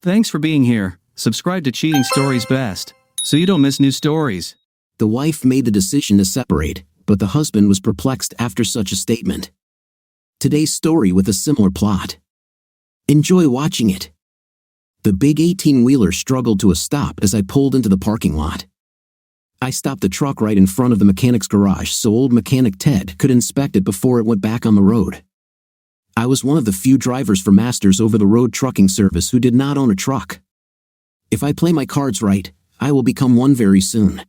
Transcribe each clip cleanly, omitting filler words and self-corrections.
Thanks for being here. Subscribe to Cheating Stories Best, so you don't miss new stories. The wife made the decision to separate, but the husband was perplexed after such a statement. Today's story with a similar plot. Enjoy watching it. The big 18-wheeler struggled to a stop as I pulled into the parking lot. I stopped the truck right in front of the mechanic's garage so old mechanic Ted could inspect it before it went back on the road. I was one of the few drivers for Masters over-the-road trucking service who did not own a truck. If I play my cards right, I will become one very soon.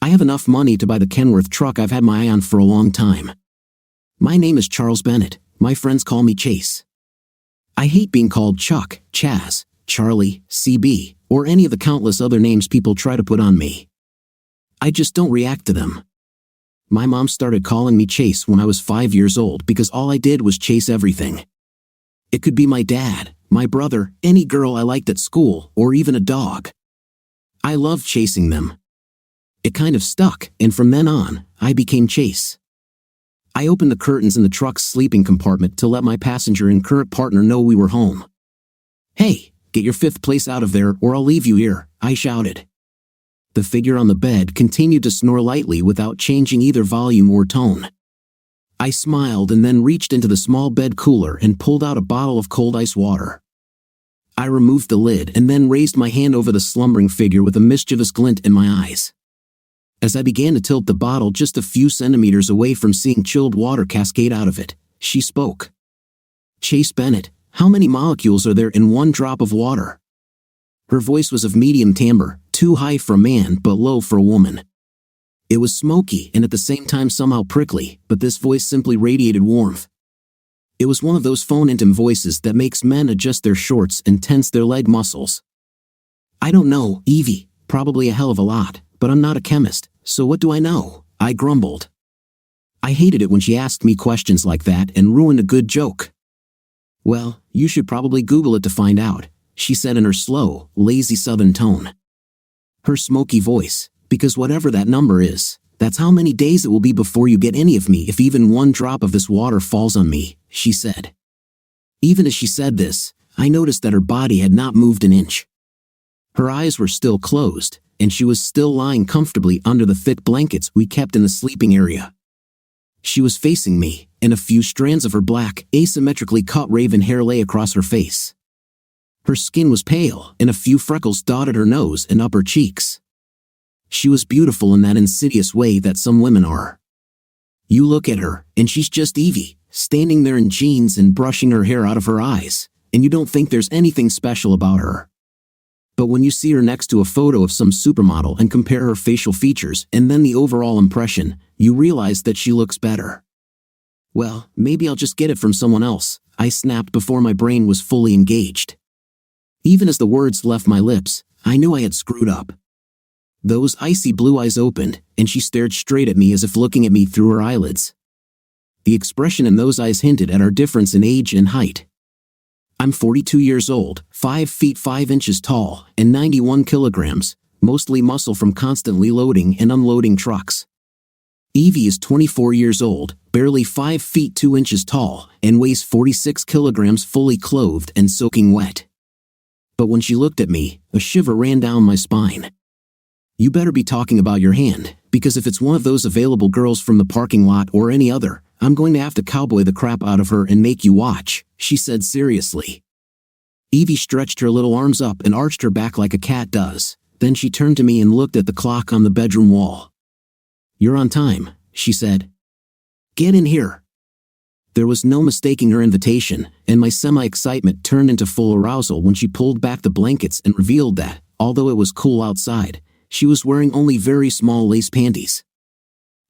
I have enough money to buy the Kenworth truck I've had my eye on for a long time. My name is Charles Bennett. My friends call me Chase. I hate being called Chuck, Chaz, Charlie, CB, or any of the countless other names people try to put on me. I just don't react to them. My mom started calling me Chase when I was 5 years old because all I did was chase everything. It could be my dad, my brother, any girl I liked at school, or even a dog. I loved chasing them. It kind of stuck, and from then on, I became Chase. I opened the curtains in the truck's sleeping compartment to let my passenger and current partner know we were home. "Hey, get your fifth place out of there or I'll leave you here," I shouted. The figure on the bed continued to snore lightly without changing either volume or tone. I smiled and then reached into the small bed cooler and pulled out a bottle of cold ice water. I removed the lid and then raised my hand over the slumbering figure with a mischievous glint in my eyes. As I began to tilt the bottle just a few centimeters away from seeing chilled water cascade out of it, she spoke. "Chase Bennett, how many molecules are there in one drop of water?" Her voice was of medium timbre, too high for a man but low for a woman. It was smoky and at the same time somehow prickly, but this voice simply radiated warmth. It was one of those phone-intim voices that makes men adjust their shorts and tense their leg muscles. "I don't know, Evie, probably a hell of a lot, but I'm not a chemist, so what do I know?" I grumbled. I hated it when she asked me questions like that and ruined a good joke. "Well, you should probably Google it to find out," she said in her slow, lazy southern tone. Her smoky voice, "Because whatever that number is, that's how many days it will be before you get any of me if even one drop of this water falls on me," she said. Even as she said this, I noticed that her body had not moved an inch. Her eyes were still closed, and she was still lying comfortably under the thick blankets we kept in the sleeping area. She was facing me, and a few strands of her black, asymmetrically cut raven hair lay across her face. Her skin was pale, and a few freckles dotted her nose and upper cheeks. She was beautiful in that insidious way that some women are. You look at her, and she's just Evie, standing there in jeans and brushing her hair out of her eyes, and you don't think there's anything special about her. But when you see her next to a photo of some supermodel and compare her facial features and then the overall impression, you realize that she looks better. "Well, maybe I'll just get it from someone else," I snapped before my brain was fully engaged. Even as the words left my lips, I knew I had screwed up. Those icy blue eyes opened, and she stared straight at me as if looking at me through her eyelids. The expression in those eyes hinted at our difference in age and height. I'm 42 years old, 5 feet 5 inches tall, and 91 kilograms, mostly muscle from constantly loading and unloading trucks. Evie is 24 years old, barely 5 feet 2 inches tall, and weighs 46 kilograms fully clothed and soaking wet. But when she looked at me, a shiver ran down my spine. "You better be talking about your hand, because if it's one of those available girls from the parking lot or any other, I'm going to have to cowboy the crap out of her and make you watch," she said seriously. Evie stretched her little arms up and arched her back like a cat does. Then she turned to me and looked at the clock on the bedroom wall. "You're on time," she said. "Get in here." There was no mistaking her invitation, and my semi-excitement turned into full arousal when she pulled back the blankets and revealed that, although it was cool outside, she was wearing only very small lace panties.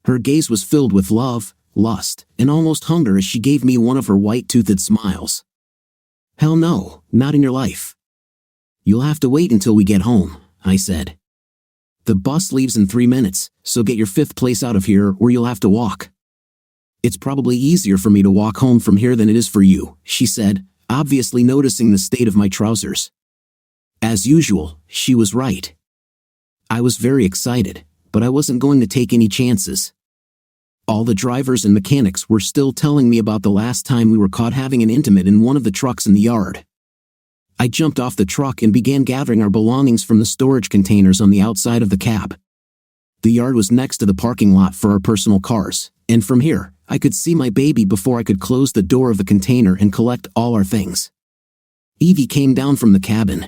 Her gaze was filled with love, lust, and almost hunger as she gave me one of her white-toothed smiles. "Hell no, not in your life." "You'll have to wait until we get home," I said. "The bus leaves in 3 minutes, so get your fifth place out of here or you'll have to walk." "It's probably easier for me to walk home from here than it is for you," she said, obviously noticing the state of my trousers. As usual, she was right. I was very excited, but I wasn't going to take any chances. All the drivers and mechanics were still telling me about the last time we were caught having an intimate in one of the trucks in the yard. I jumped off the truck and began gathering our belongings from the storage containers on the outside of the cab. The yard was next to the parking lot for our personal cars, and from here, I could see my baby before I could close the door of the container and collect all our things. Evie came down from the cabin.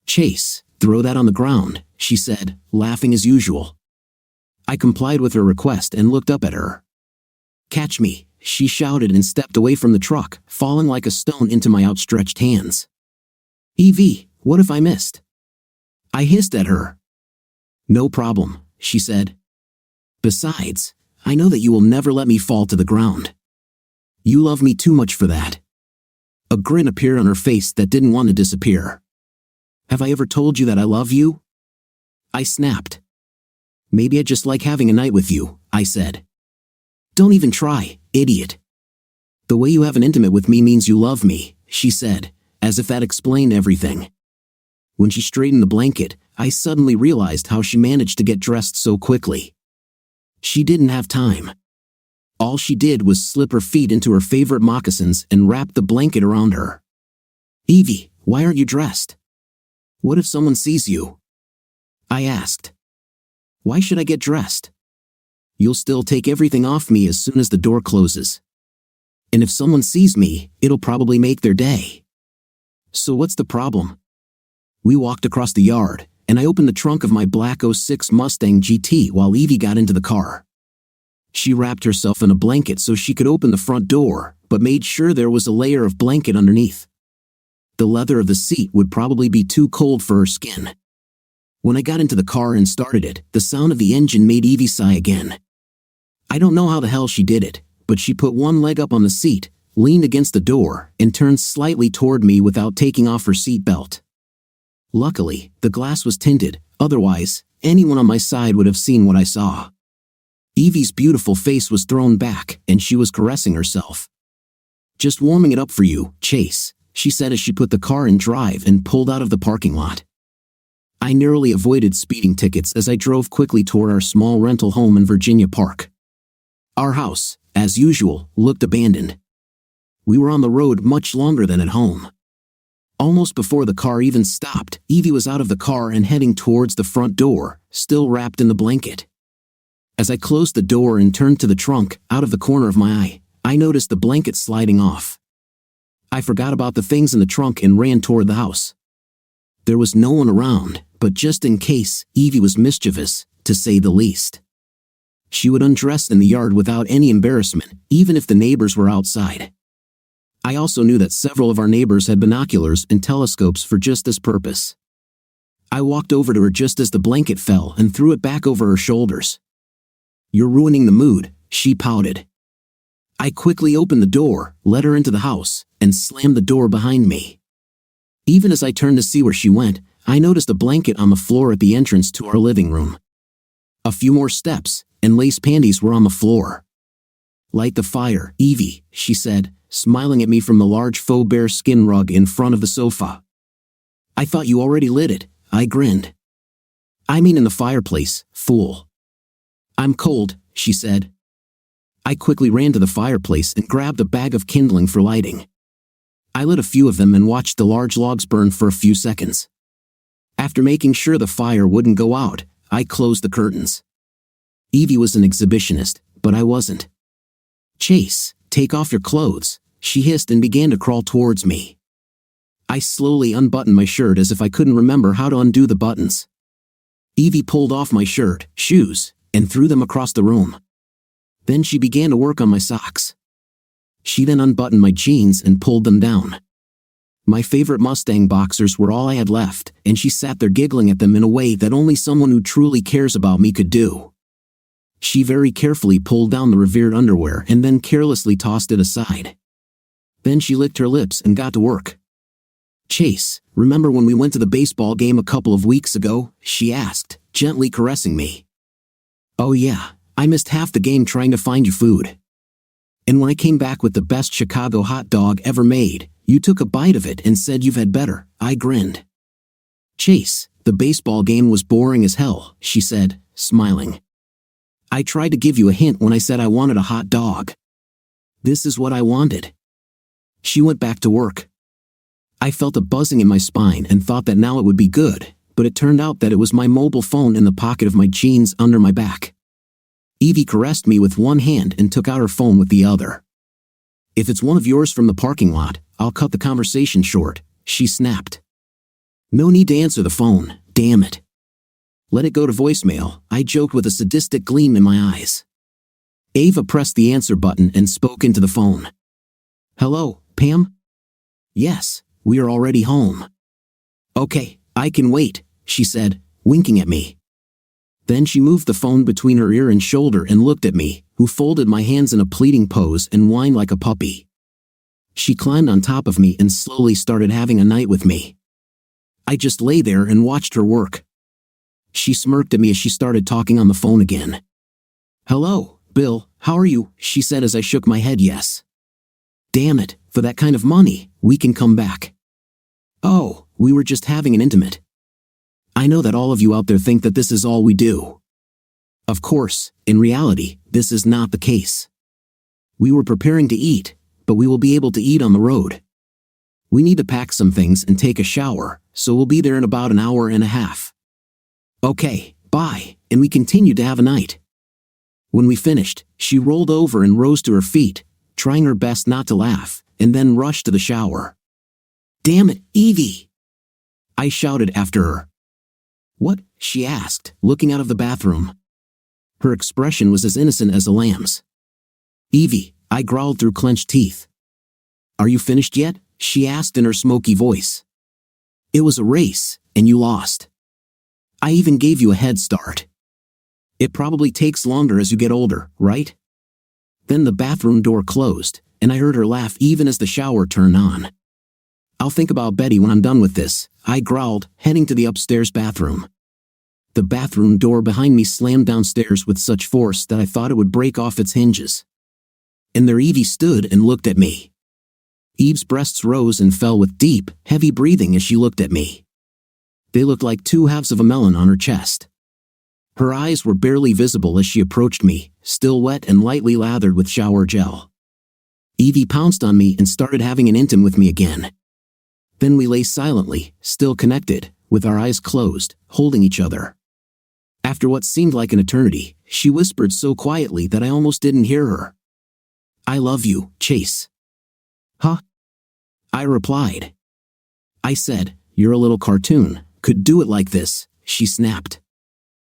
"Chase, throw that on the ground," she said, laughing as usual. I complied with her request and looked up at her. "Catch me," she shouted and stepped away from the truck, falling like a stone into my outstretched hands. "Evie, what if I missed?" I hissed at her. "No problem," she said. "Besides, I know that you will never let me fall to the ground. You love me too much for that." A grin appeared on her face that didn't want to disappear. "Have I ever told you that I love you?" I snapped. "Maybe I just like having a night with you," I said. "Don't even try, idiot. The way you have an intimate with me means you love me," she said, as if that explained everything. When she straightened the blanket, I suddenly realized how she managed to get dressed so quickly. She didn't have time. All she did was slip her feet into her favorite moccasins and wrap the blanket around her. "Evie, why aren't you dressed? What if someone sees you?" I asked. "Why should I get dressed? You'll still take everything off me as soon as the door closes. And if someone sees me, it'll probably make their day. So what's the problem?" We walked across the yard, and I opened the trunk of my black '06 Mustang GT while Evie got into the car. She wrapped herself in a blanket so she could open the front door, but made sure there was a layer of blanket underneath. The leather of the seat would probably be too cold for her skin. When I got into the car and started it, the sound of the engine made Evie sigh again. I don't know how the hell she did it, but she put one leg up on the seat, leaned against the door, and turned slightly toward me without taking off her seat belt. Luckily, the glass was tinted, otherwise, anyone on my side would have seen what I saw. Evie's beautiful face was thrown back, and she was caressing herself. "Just warming it up for you, Chase," she said as she put the car in drive and pulled out of the parking lot. I narrowly avoided speeding tickets as I drove quickly toward our small rental home in Virginia Park. Our house, as usual, looked abandoned. We were on the road much longer than at home. Almost before the car even stopped, Evie was out of the car and heading towards the front door, still wrapped in the blanket. As I closed the door and turned to the trunk, out of the corner of my eye, I noticed the blanket sliding off. I forgot about the things in the trunk and ran toward the house. There was no one around, but just in case, Evie was mischievous, to say the least. She would undress in the yard without any embarrassment, even if the neighbors were outside. I also knew that several of our neighbors had binoculars and telescopes for just this purpose. I walked over to her just as the blanket fell and threw it back over her shoulders. "You're ruining the mood," she pouted. I quickly opened the door, let her into the house, and slammed the door behind me. Even as I turned to see where she went, I noticed a blanket on the floor at the entrance to our living room. A few more steps, and lace panties were on the floor. "Light the fire, Evie," she said, smiling at me from the large faux bear skin rug in front of the sofa. "I thought you already lit it," I grinned. "I mean in the fireplace, fool." "I'm cold," she said. I quickly ran to the fireplace and grabbed a bag of kindling for lighting. I lit a few of them and watched the large logs burn for a few seconds. After making sure the fire wouldn't go out, I closed the curtains. Evie was an exhibitionist, but I wasn't. "Chase, take off your clothes," she hissed and began to crawl towards me. I slowly unbuttoned my shirt as if I couldn't remember how to undo the buttons. Evie pulled off my shirt, shoes, and threw them across the room. Then she began to work on my socks. She then unbuttoned my jeans and pulled them down. My favorite Mustang boxers were all I had left, and she sat there giggling at them in a way that only someone who truly cares about me could do. She very carefully pulled down the revered underwear and then carelessly tossed it aside. Then she licked her lips and got to work. "Chase, remember when we went to the baseball game a couple of weeks ago?" she asked, gently caressing me. "Oh yeah, I missed half the game trying to find you food. And when I came back with the best Chicago hot dog ever made, you took a bite of it and said you've had better," I grinned. "Chase, the baseball game was boring as hell," she said, smiling. "I tried to give you a hint when I said I wanted a hot dog. This is what I wanted." She went back to work. I felt a buzzing in my spine and thought that now it would be good, but it turned out that it was my mobile phone in the pocket of my jeans under my back. Evie caressed me with one hand and took out her phone with the other. "If it's one of yours from the parking lot, I'll cut the conversation short," she snapped. "No need to answer the phone, damn it." "Let it go to voicemail," I joked with a sadistic gleam in my eyes. Ava pressed the answer button and spoke into the phone. "Hello, Pam?" "Yes, we are already home." "Okay, I can wait," she said, winking at me. Then she moved the phone between her ear and shoulder and looked at me, who folded my hands in a pleading pose and whined like a puppy. She climbed on top of me and slowly started having a night with me. I just lay there and watched her work. She smirked at me as she started talking on the phone again. "Hello, Bill, how are you?" she said as I shook my head yes. "Damn it, for that kind of money, we can come back." "Oh, we were just having an intimate." I know that all of you out there think that this is all we do. Of course, in reality, this is not the case. We were preparing to eat, but we will be able to eat on the road. We need to pack some things and take a shower, so we'll be there in about an hour and a half. Okay, bye, and we continued to have a night. When we finished, she rolled over and rose to her feet, trying her best not to laugh, and then rushed to the shower. "Damn it, Evie!" I shouted after her. "What?" she asked, looking out of the bathroom. Her expression was as innocent as a lamb's. "Evie," I growled through clenched teeth. "Are you finished yet?" she asked in her smoky voice. "It was a race, and you lost. I even gave you a head start. It probably takes longer as you get older, right?" Then the bathroom door closed, and I heard her laugh even as the shower turned on. "I'll think about Betty when I'm done with this," I growled, heading to the upstairs bathroom. The bathroom door behind me slammed downstairs with such force that I thought it would break off its hinges. And there Evie stood and looked at me. Eve's breasts rose and fell with deep, heavy breathing as she looked at me. They looked like two halves of a melon on her chest. Her eyes were barely visible as she approached me, still wet and lightly lathered with shower gel. Evie pounced on me and started having an intim with me again. Then we lay silently, still connected, with our eyes closed, holding each other. After what seemed like an eternity, she whispered so quietly that I almost didn't hear her. "I love you, Chase." "Huh?" I replied. I said, "You're a little cartoon, could do it like this," she snapped.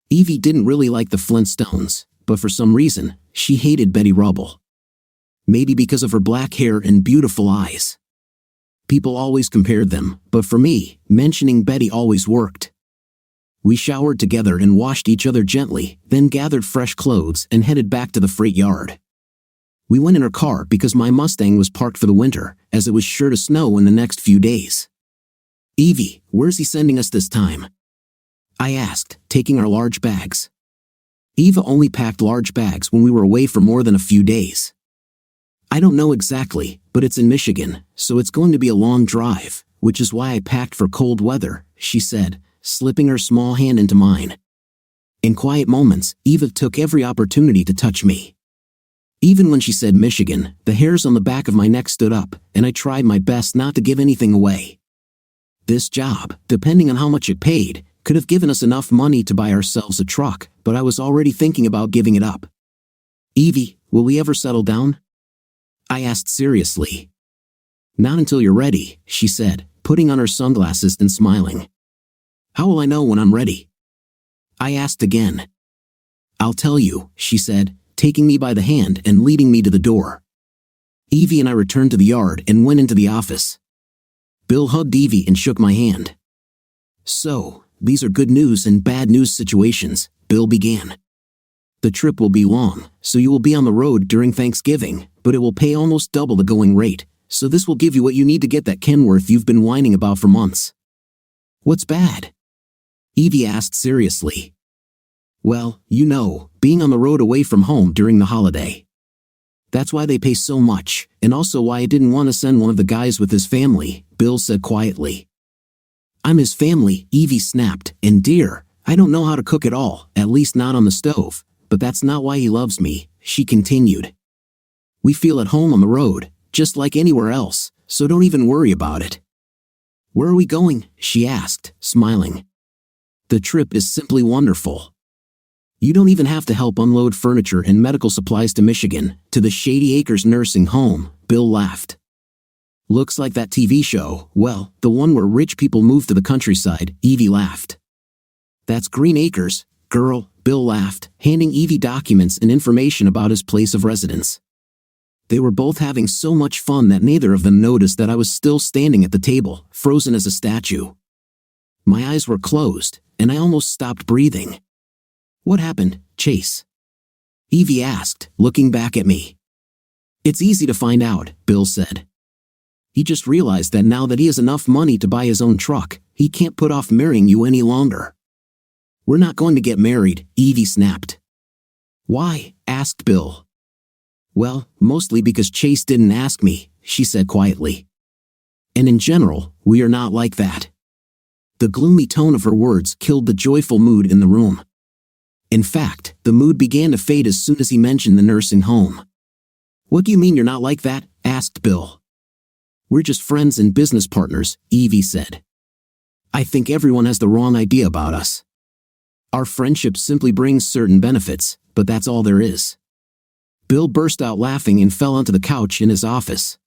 Evie didn't really like the Flintstones, but for some reason, she hated Betty Rubble. Maybe because of her black hair and beautiful eyes. People always compared them, but for me, mentioning Betty always worked. We showered together and washed each other gently, then gathered fresh clothes and headed back to the freight yard. We went in her car because my Mustang was parked for the winter, as it was sure to snow in the next few days. "Evie, where's he sending us this time?" I asked, taking our large bags. Eva only packed large bags when we were away for more than a few days. "I don't know exactly, but it's in Michigan, so it's going to be a long drive, which is why I packed for cold weather," she said, slipping her small hand into mine. In quiet moments, Eva took every opportunity to touch me. Even when she said Michigan, the hairs on the back of my neck stood up, and I tried my best not to give anything away. This job, depending on how much it paid, could have given us enough money to buy ourselves a truck, but I was already thinking about giving it up. "Evie, will we ever settle down?" I asked seriously. "Not until you're ready," she said, putting on her sunglasses and smiling. "How will I know when I'm ready?" I asked again. "I'll tell you," she said, taking me by the hand and leading me to the door. Evie and I returned to the yard and went into the office. Bill hugged Evie and shook my hand. "So, these are good news and bad news situations," Bill began. "The trip will be long, so you will be on the road during Thanksgiving, but it will pay almost double the going rate, so this will give you what you need to get that Kenworth you've been whining about for months." "What's bad?" Evie asked seriously. "Well, you know, being on the road away from home during the holiday. That's why they pay so much, and also why I didn't want to send one of the guys with his family," Bill said quietly. "I'm his family," Evie snapped, "and dear, I don't know how to cook at all, at least not on the stove, but that's not why he loves me," she continued. "We feel at home on the road, just like anywhere else, so don't even worry about it." "Where are we going?" she asked, smiling. "The trip is simply wonderful. You don't even have to help unload furniture and medical supplies to Michigan, to the Shady Acres nursing home," Bill laughed. "Looks like that TV show, well, the one where rich people move to the countryside," Evie laughed. "That's Green Acres, girl," Bill laughed, handing Evie documents and information about his place of residence. They were both having so much fun that neither of them noticed that I was still standing at the table, frozen as a statue. My eyes were closed, and I almost stopped breathing. "What happened, Chase?" Evie asked, looking back at me. "It's easy to find out," Bill said. "He just realized that now that he has enough money to buy his own truck, he can't put off marrying you any longer." "We're not going to get married," Evie snapped. "Why?" asked Bill. "Well, mostly because Chase didn't ask me," she said quietly. "And in general, we are not like that." The gloomy tone of her words killed the joyful mood in the room. In fact, the mood began to fade as soon as he mentioned the nursing home. "What do you mean you're not like that?" asked Bill. "We're just friends and business partners," Evie said. "I think everyone has the wrong idea about us. Our friendship simply brings certain benefits, but that's all there is." Bill burst out laughing and fell onto the couch in his office.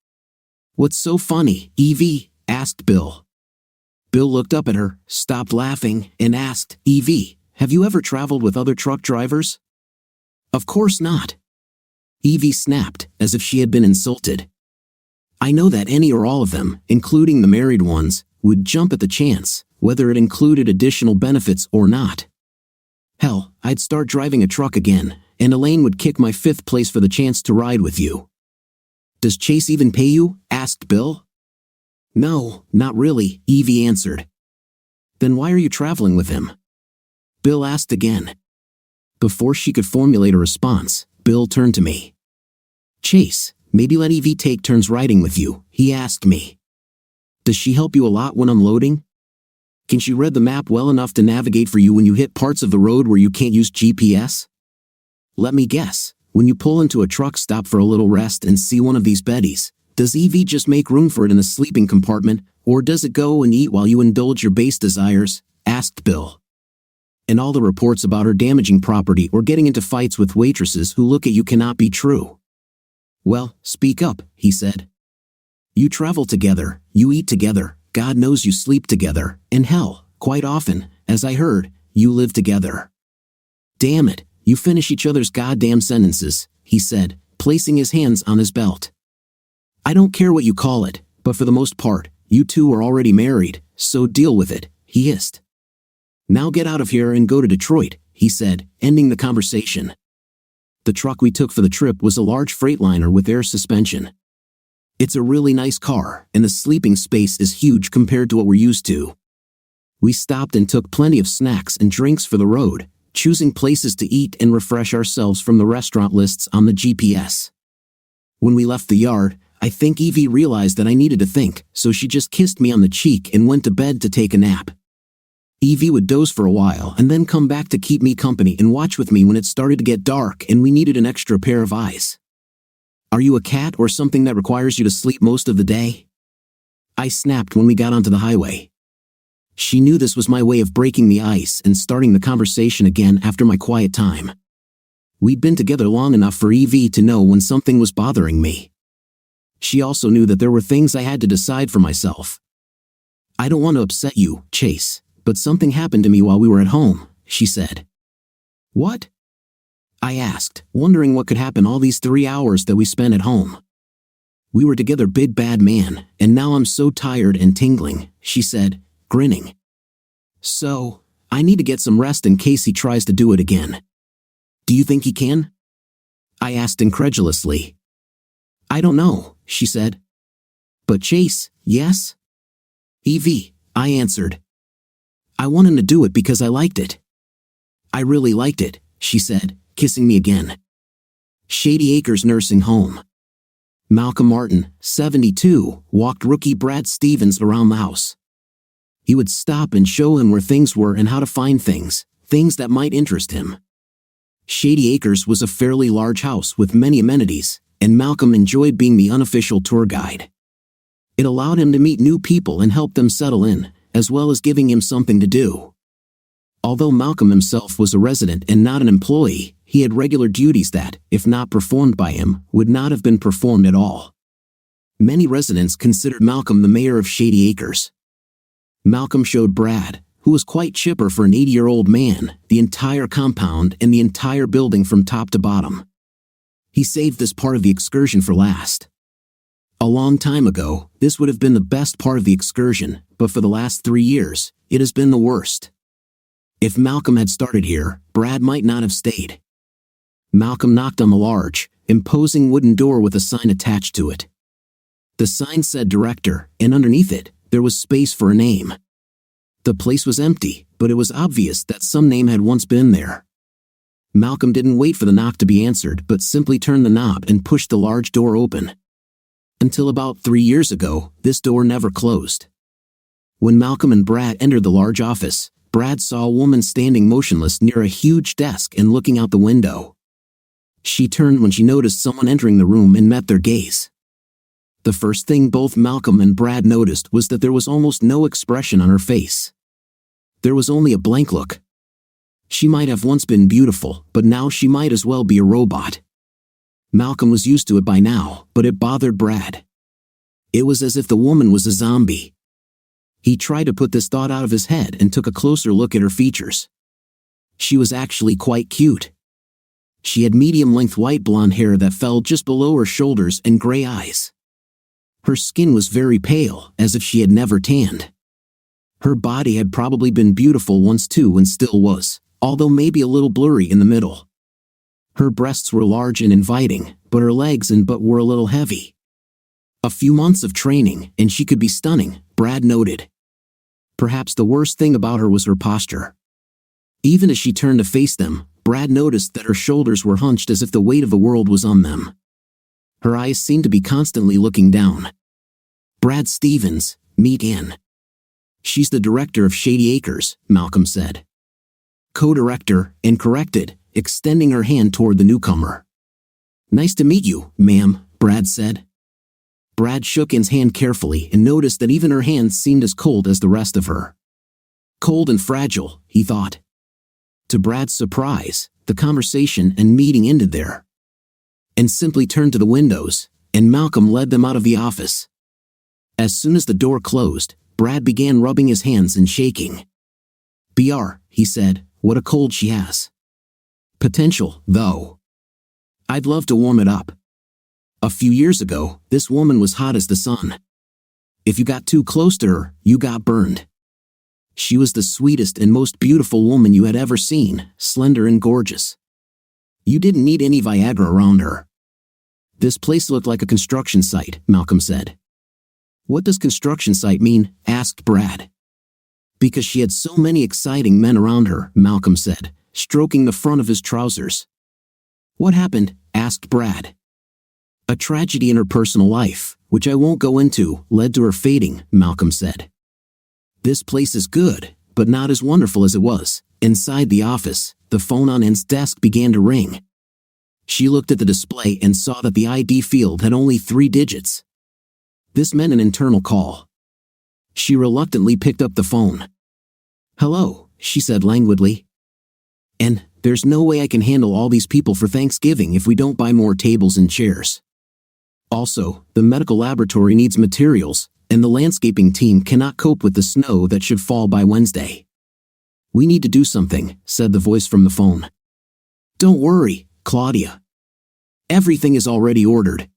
"What's so funny, Evie?" asked Bill. Bill looked up at her, stopped laughing, and asked, "Evie, have you ever traveled with other truck drivers?" "Of course not." Evie snapped, as if she had been insulted. "I know that any or all of them, including the married ones, would jump at the chance, whether it included additional benefits or not. Hell, I'd start driving a truck again, and Elaine would kick my 5th place for the chance to ride with you." "Does Chase even pay you?" asked Bill. "No, not really," Evie answered. "Then why are you traveling with him?" Bill asked again. Before she could formulate a response, Bill turned to me. "Chase, maybe let Evie take turns riding with you," he asked me. "Does she help you a lot when unloading? Can she read the map well enough to navigate for you when you hit parts of the road where you can't use GPS? Let me guess, when you pull into a truck stop for a little rest and see one of these beddies, does Evie just make room for it in the sleeping compartment, or does it go and eat while you indulge your base desires?" asked Bill. "And all the reports about her damaging property or getting into fights with waitresses who look at you cannot be true." "Well, speak up," he said. "You travel together, you eat together, God knows you sleep together, and hell, quite often, as I heard, you live together. Damn it, you finish each other's goddamn sentences," he said, placing his hands on his belt. "I don't care what you call it, but for the most part, you two are already married, so deal with it," he hissed. "Now get out of here and go to Detroit," he said, ending the conversation. The truck we took for the trip was a large Freightliner with air suspension. It's a really nice car, and the sleeping space is huge compared to what we're used to. We stopped and took plenty of snacks and drinks for the road, choosing places to eat and refresh ourselves from the restaurant lists on the GPS. When we left the yard, I think Evie realized that I needed to think, so she just kissed me on the cheek and went to bed to take a nap. Evie would doze for a while and then come back to keep me company and watch with me when it started to get dark and we needed an extra pair of eyes. "Are you a cat or something that requires you to sleep most of the day?" I snapped when we got onto the highway. She knew this was my way of breaking the ice and starting the conversation again after my quiet time. We'd been together long enough for Evie to know when something was bothering me. She also knew that there were things I had to decide for myself. "I don't want to upset you, Chase, but something happened to me while we were at home," she said. "What?" I asked, wondering what could happen all these 3 hours that we spent at home. "We were together, big bad man, and now I'm so tired and tingling," she said, grinning. "So, I need to get some rest in case he tries to do it again." "Do you think he can?" I asked incredulously. "I don't know," she said. "But Chase, yes?" "Evie," I answered. "I want him to do it because I liked it." "I really liked it," she said, kissing me again. Shady Acres Nursing Home. Malcolm Martin, 72, walked rookie Brad Stevens around the house. He would stop and show him where things were and how to find things that might interest him. Shady Acres was a fairly large house with many amenities, and Malcolm enjoyed being the unofficial tour guide. It allowed him to meet new people and help them settle in, as well as giving him something to do. Although Malcolm himself was a resident and not an employee, he had regular duties that, if not performed by him, would not have been performed at all. Many residents considered Malcolm the mayor of Shady Acres. Malcolm showed Brad, who was quite chipper for an 80-year-old man, the entire compound and the entire building from top to bottom. He saved this part of the excursion for last. A long time ago, this would have been the best part of the excursion, but for the last 3 years, it has been the worst. If Malcolm had started here, Brad might not have stayed. Malcolm knocked on the large, imposing wooden door with a sign attached to it. The sign said director, and underneath it, there was space for a name. The place was empty, but it was obvious that some name had once been there. Malcolm didn't wait for the knock to be answered but simply turned the knob and pushed the large door open. Until about 3 years ago, this door never closed. When Malcolm and Brad entered the large office, Brad saw a woman standing motionless near a huge desk and looking out the window. She turned when she noticed someone entering the room and met their gaze. The first thing both Malcolm and Brad noticed was that there was almost no expression on her face. There was only a blank look. She might have once been beautiful, but now she might as well be a robot. Malcolm was used to it by now, but it bothered Brad. It was as if the woman was a zombie. He tried to put this thought out of his head and took a closer look at her features. She was actually quite cute. She had medium-length white blonde hair that fell just below her shoulders and gray eyes. Her skin was very pale, as if she had never tanned. Her body had probably been beautiful once too and still was, although maybe a little blurry in the middle. Her breasts were large and inviting, but her legs and butt were a little heavy. A few months of training, and she could be stunning, Brad noted. Perhaps the worst thing about her was her posture. Even as she turned to face them, Brad noticed that her shoulders were hunched as if the weight of the world was on them. Her eyes seemed to be constantly looking down. Brad Stevens, meet Ann. She's the director of Shady Acres, Malcolm said. Co-director, and corrected, extending her hand toward the newcomer. Nice to meet you, ma'am, Brad said. Brad shook Ann's hand carefully and noticed that even her hands seemed as cold as the rest of her. Cold and fragile, he thought. To Brad's surprise, the conversation and meeting ended there. And simply turned to the windows, and Malcolm led them out of the office. As soon as the door closed, Brad began rubbing his hands and shaking. "BR," he said, "what a cold she has. Potential, though. I'd love to warm it up. A few years ago, this woman was hot as the sun. If you got too close to her, you got burned. She was the sweetest and most beautiful woman you had ever seen, slender and gorgeous. You didn't need any Viagra around her." "This place looked like a construction site," Malcolm said. "What does construction site mean?" asked Brad. "Because she had so many exciting men around her," Malcolm said, stroking the front of his trousers. "What happened?" asked Brad. "A tragedy in her personal life, which I won't go into, led to her fading," Malcolm said. "This place is good, but not as wonderful as it was." Inside the office, the phone on Ann's desk began to ring. She looked at the display and saw that the ID field had only 3 digits. This meant an internal call. She reluctantly picked up the phone. "Hello," she said languidly. "And there's no way I can handle all these people for Thanksgiving if we don't buy more tables and chairs. Also, the medical laboratory needs materials, and the landscaping team cannot cope with the snow that should fall by Wednesday. We need to do something," said the voice from the phone. "Don't worry, Claudia. Everything is already ordered.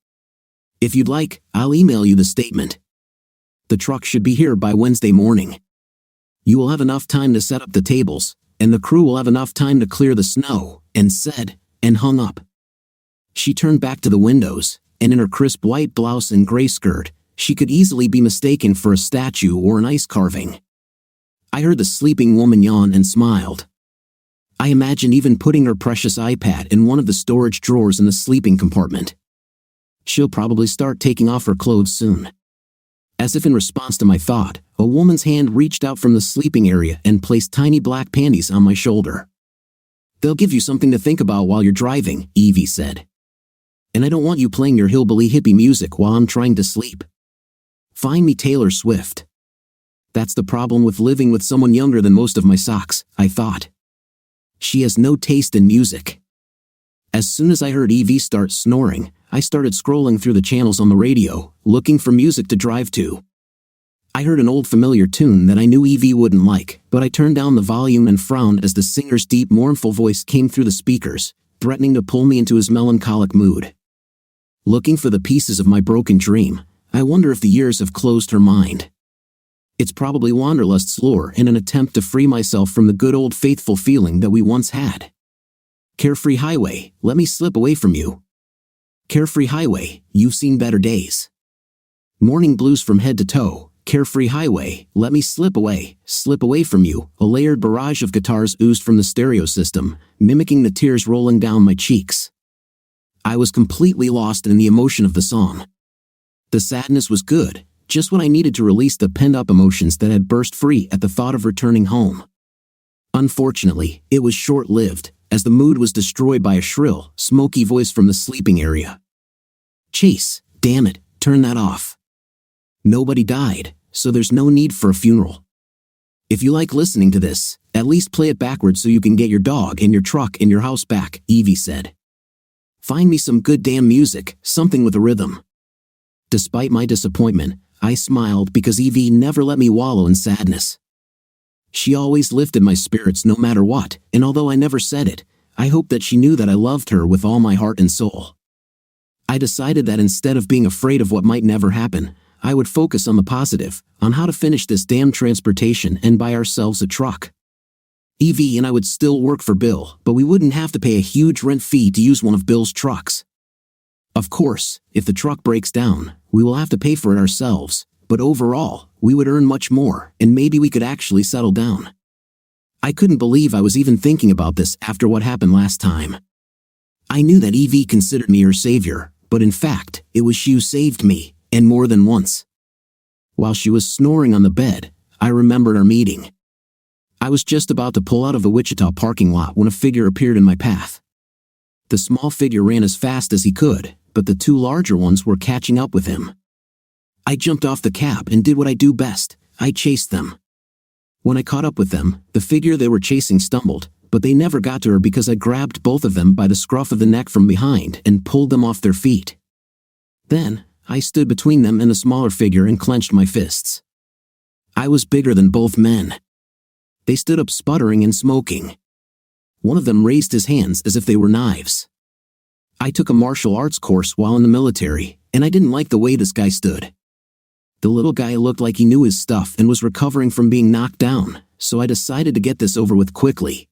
If you'd like, I'll email you the statement. The truck should be here by Wednesday morning. You will have enough time to set up the tables, and the crew will have enough time to clear the snow," and said, and hung up. She turned back to the windows, and in her crisp white blouse and gray skirt, she could easily be mistaken for a statue or an ice carving. I heard the sleeping woman yawn and smiled. I imagined even putting her precious iPad in one of the storage drawers in the sleeping compartment. She'll probably start taking off her clothes soon. As if in response to my thought, a woman's hand reached out from the sleeping area and placed tiny black panties on my shoulder. "They'll give you something to think about while you're driving," Evie said. "And I don't want you playing your hillbilly hippie music while I'm trying to sleep." Find me Taylor Swift. That's the problem with living with someone younger than most of my socks, I thought. She has no taste in music. As soon as I heard Evie start snoring, I started scrolling through the channels on the radio, looking for music to drive to. I heard an old familiar tune that I knew Evie wouldn't like, but I turned down the volume and frowned as the singer's deep, mournful voice came through the speakers, threatening to pull me into his melancholic mood. Looking for the pieces of my broken dream, I wonder if the years have closed her mind. It's probably Wanderlust's lure in an attempt to free myself from the good old faithful feeling that we once had. Carefree highway, let me slip away from you. Carefree highway, you've seen better days. Morning blues from head to toe. Carefree highway, let me slip away from you. A layered barrage of guitars oozed from the stereo system, mimicking the tears rolling down my cheeks. I was completely lost in the emotion of the song. The sadness was good, just what I needed to release the pent-up emotions that had burst free at the thought of returning home. Unfortunately, it was short-lived, as the mood was destroyed by a shrill, smoky voice from the sleeping area. Chase, damn it, turn that off. Nobody died, so there's no need for a funeral. If you like listening to this, at least play it backwards so you can get your dog and your truck and your house back, Evie said. Find me some good damn music, something with a rhythm. Despite my disappointment, I smiled because Evie never let me wallow in sadness. She always lifted my spirits no matter what, and although I never said it, I hoped that she knew that I loved her with all my heart and soul. I decided that instead of being afraid of what might never happen, I would focus on the positive, on how to finish this damn transportation and buy ourselves a truck. Evie and I would still work for Bill, but we wouldn't have to pay a huge rent fee to use one of Bill's trucks. Of course, if the truck breaks down, we will have to pay for it ourselves, but overall, we would earn much more, and maybe we could actually settle down. I couldn't believe I was even thinking about this after what happened last time. I knew that Evie considered me her savior, but in fact, it was she who saved me, and more than once. While she was snoring on the bed, I remembered our meeting. I was just about to pull out of the Wichita parking lot when a figure appeared in my path. The small figure ran as fast as he could, but the two larger ones were catching up with him. I jumped off the cab and did what I do best, I chased them. When I caught up with them, the figure they were chasing stumbled, but they never got to her because I grabbed both of them by the scruff of the neck from behind and pulled them off their feet. Then, I stood between them and the smaller figure and clenched my fists. I was bigger than both men. They stood up sputtering and smoking. One of them raised his hands as if they were knives. I took a martial arts course while in the military, and I didn't like the way this guy stood. The little guy looked like he knew his stuff and was recovering from being knocked down, so I decided to get this over with quickly.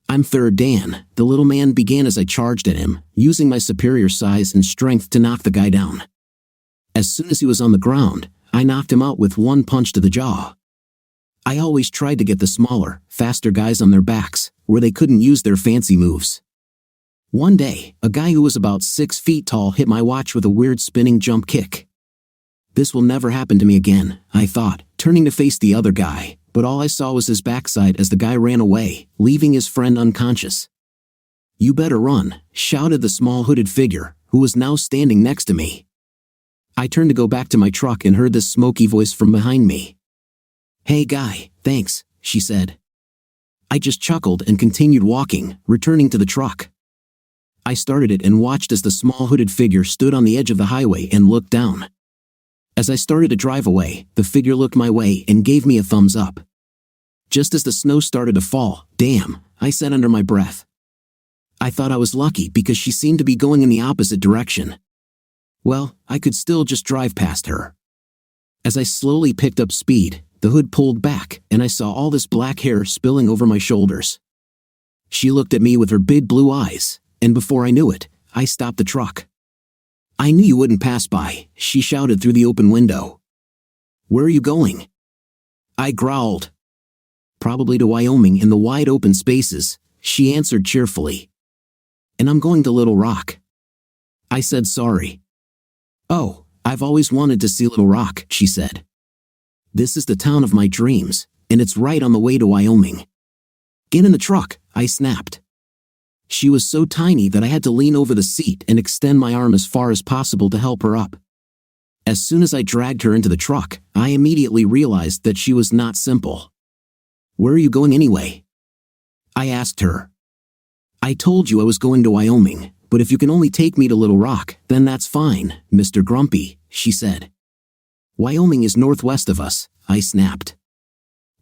I'm Third Dan, the little man began as I charged at him, using my superior size and strength to knock the guy down. As soon as he was on the ground, I knocked him out with one punch to the jaw. I always tried to get the smaller, faster guys on their backs, where they couldn't use their fancy moves. One day, a guy who was about 6 feet tall hit my watch with a weird spinning jump kick. This will never happen to me again, I thought, turning to face the other guy, but all I saw was his backside as the guy ran away, leaving his friend unconscious. You better run, shouted the small hooded figure, who was now standing next to me. I turned to go back to my truck and heard this smoky voice from behind me. Hey guy, thanks, she said. I just chuckled and continued walking, returning to the truck. I started it and watched as the small hooded figure stood on the edge of the highway and looked down. As I started to drive away, the figure looked my way and gave me a thumbs up. Just as the snow started to fall, damn, I said under my breath. I thought I was lucky because she seemed to be going in the opposite direction. Well, I could still just drive past her. As I slowly picked up speed, the hood pulled back, and I saw all this black hair spilling over my shoulders. She looked at me with her big blue eyes, and before I knew it, I stopped the truck. I knew you wouldn't pass by, she shouted through the open window. Where are you going? I growled. Probably to Wyoming in the wide open spaces, she answered cheerfully. And I'm going to Little Rock. I said sorry. Oh, I've always wanted to see Little Rock, she said. This is the town of my dreams, and it's right on the way to Wyoming. Get in the truck, I snapped. She was so tiny that I had to lean over the seat and extend my arm as far as possible to help her up. As soon as I dragged her into the truck, I immediately realized that she was not simple. "Where are you going anyway?" I asked her. "I told you I was going to Wyoming, but if you can only take me to Little Rock, then that's fine, Mr. Grumpy," she said. "Wyoming is northwest of us," I snapped.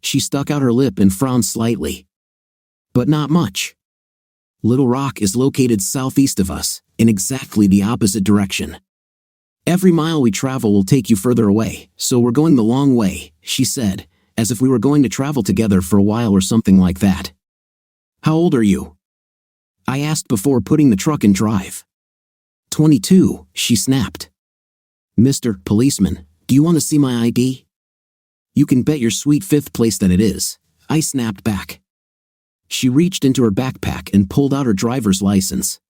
She stuck out her lip and frowned slightly. "But not much. Little Rock is located southeast of us, in exactly the opposite direction. Every mile we travel will take you further away, so we're going the long way," she said, as if we were going to travel together for a while or something like that. "How old are you?" I asked before putting the truck in drive. 22, she snapped. "Mr. Policeman, do you want to see my ID?" "You can bet your sweet fifth place that it is," I snapped back. She reached into her backpack and pulled out her driver's license.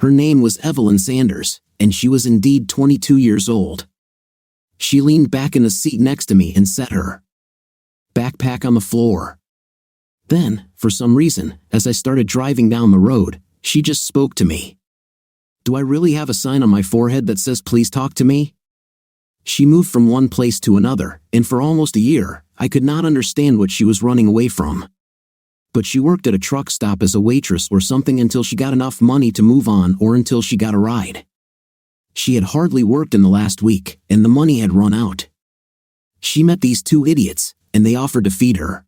Her name was Evelyn Sanders, and she was indeed 22 years old. She leaned back in the seat next to me and set her backpack on the floor. Then, for some reason, as I started driving down the road, she just spoke to me. "Do I really have a sign on my forehead that says please talk to me?" She moved from one place to another, and for almost a year, I could not understand what she was running away from. But she worked at a truck stop as a waitress or something until she got enough money to move on or until she got a ride. She had hardly worked in the last week, and the money had run out. She met these two idiots, and they offered to feed her.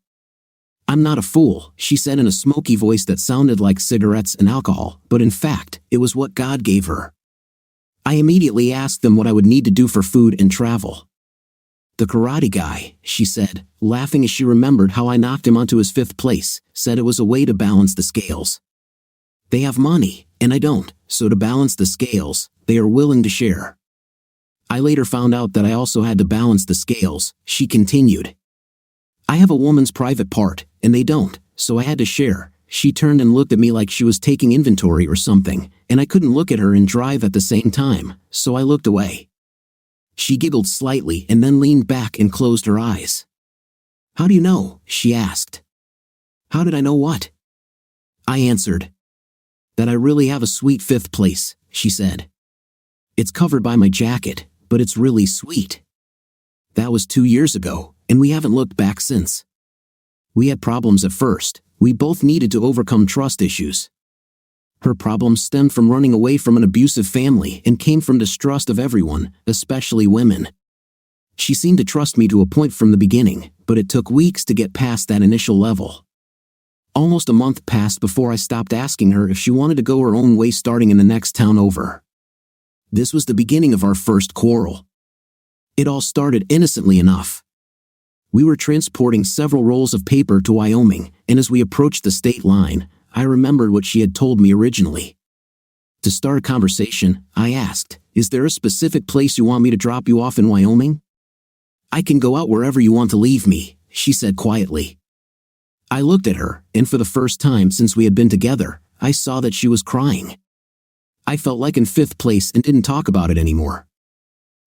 "I'm not a fool," she said in a smoky voice that sounded like cigarettes and alcohol, but in fact, it was what God gave her. I immediately asked them what I would need to do for food and travel. "The karate guy," she said, laughing as she remembered how I knocked him onto his fifth place, said it was a way to balance the scales. "They have money, and I don't, so to balance the scales, they are willing to share." I later found out that I also had to balance the scales, she continued. "I have a woman's private part, and they don't, so I had to share." She turned and looked at me like she was taking inventory or something, and I couldn't look at her and drive at the same time, so I looked away. She giggled slightly and then leaned back and closed her eyes. "How do you know?" she asked. "How did I know what?" I answered. "That I really have a sweet fifth place," she said. "It's covered by my jacket, but it's really sweet." That was 2 years ago, and we haven't looked back since. We had problems at first. We both needed to overcome trust issues. Her problems stemmed from running away from an abusive family and came from distrust of everyone, especially women. She seemed to trust me to a point from the beginning, but it took weeks to get past that initial level. Almost a month passed before I stopped asking her if she wanted to go her own way starting in the next town over. This was the beginning of our first quarrel. It all started innocently enough. We were transporting several rolls of paper to Wyoming, and as we approached the state line, I remembered what she had told me originally. To start a conversation, I asked, "Is there a specific place you want me to drop you off in Wyoming?" "I can go out wherever you want to leave me," she said quietly. I looked at her, and for the first time since we had been together, I saw that she was crying. I felt like in fifth place and didn't talk about it anymore.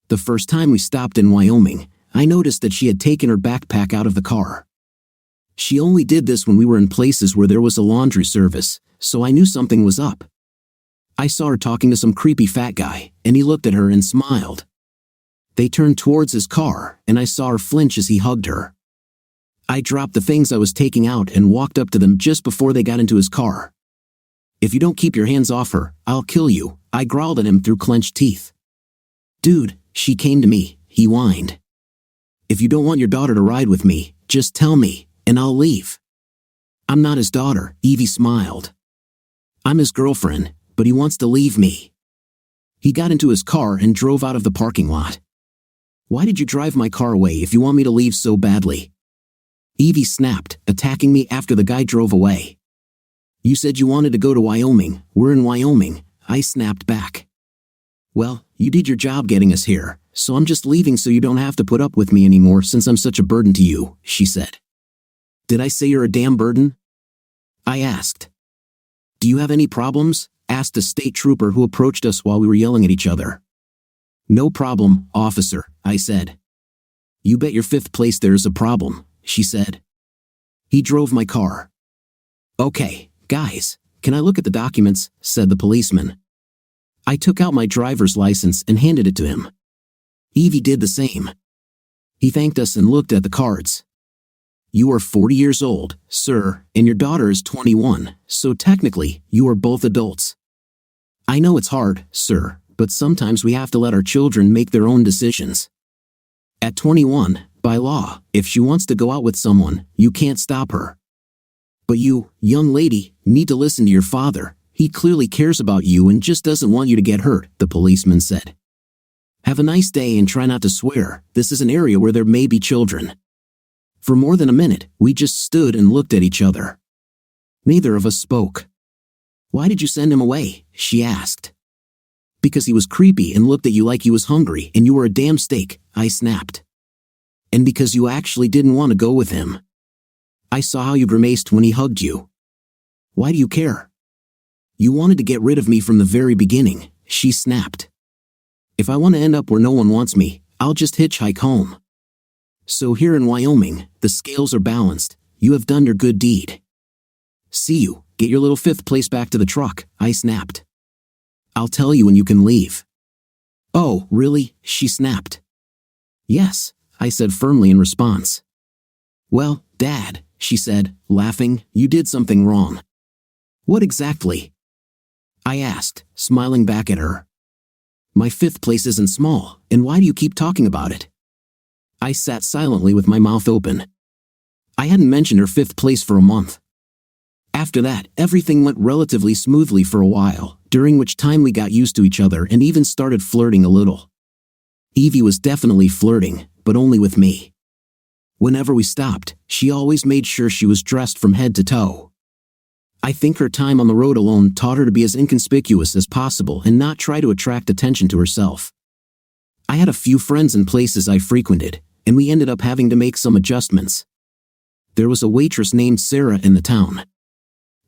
The first time we stopped in Wyoming, I noticed that she had taken her backpack out of the car. She only did this when we were in places where there was a laundry service, so I knew something was up. I saw her talking to some creepy fat guy, and he looked at her and smiled. They turned towards his car, and I saw her flinch as he hugged her. I dropped the things I was taking out and walked up to them just before they got into his car. "If you don't keep your hands off her, I'll kill you," I growled at him through clenched teeth. "Dude," she came to me, he whined. "If you don't want your daughter to ride with me, just tell me, and I'll leave." "I'm not his daughter," Evie smiled. "I'm his girlfriend, but he wants to leave me." He got into his car and drove out of the parking lot. "Why did you drive my car away if you want me to leave so badly?" Evie snapped, attacking me after the guy drove away. "You said you wanted to go to Wyoming. We're in Wyoming," I snapped back. "Well, you did your job getting us here, so I'm just leaving so you don't have to put up with me anymore since I'm such a burden to you," she said. "Did I say you're a damn burden?" I asked. "Do you have any problems?" asked a state trooper who approached us while we were yelling at each other. "No problem, officer," I said. "You bet your fifth place there's a problem," she said. He drove my car. "Okay, guys, can I look at the documents?" said the policeman. I took out my driver's license and handed it to him. Evie did the same. He thanked us and looked at the cards. You are 40 years old, sir, and your daughter is 21, so technically, you are both adults. I know it's hard, sir, but sometimes we have to let our children make their own decisions. At 21, by law, if she wants to go out with someone, you can't stop her. But you, young lady, need to listen to your father. He clearly cares about you and just doesn't want you to get hurt, the policeman said. Have a nice day and try not to swear. This is an area where there may be children. For more than a minute, we just stood and looked at each other. Neither of us spoke. Why did you send him away? She asked. Because he was creepy and looked at you like he was hungry and you were a damn steak, I snapped. And because you actually didn't want to go with him. I saw how you grimaced when he hugged you. Why do you care? You wanted to get rid of me from the very beginning, she snapped. If I want to end up where no one wants me, I'll just hitchhike home. So here in Wyoming, the scales are balanced. You have done your good deed. See you, get your little fifth place back to the truck, I snapped. I'll tell you when you can leave. Oh, really? She snapped. Yes, I said firmly in response. Well, Dad, she said, laughing, you did something wrong. What exactly? I asked, smiling back at her. My fifth place isn't small, and why do you keep talking about it? I sat silently with my mouth open. I hadn't mentioned her fifth place for a month. After that, everything went relatively smoothly for a while, during which time we got used to each other and even started flirting a little. Evie was definitely flirting, but only with me. Whenever we stopped, she always made sure she was dressed from head to toe. I think her time on the road alone taught her to be as inconspicuous as possible and not try to attract attention to herself. I had a few friends in places I frequented, and we ended up having to make some adjustments. There was a waitress named Sarah in the town.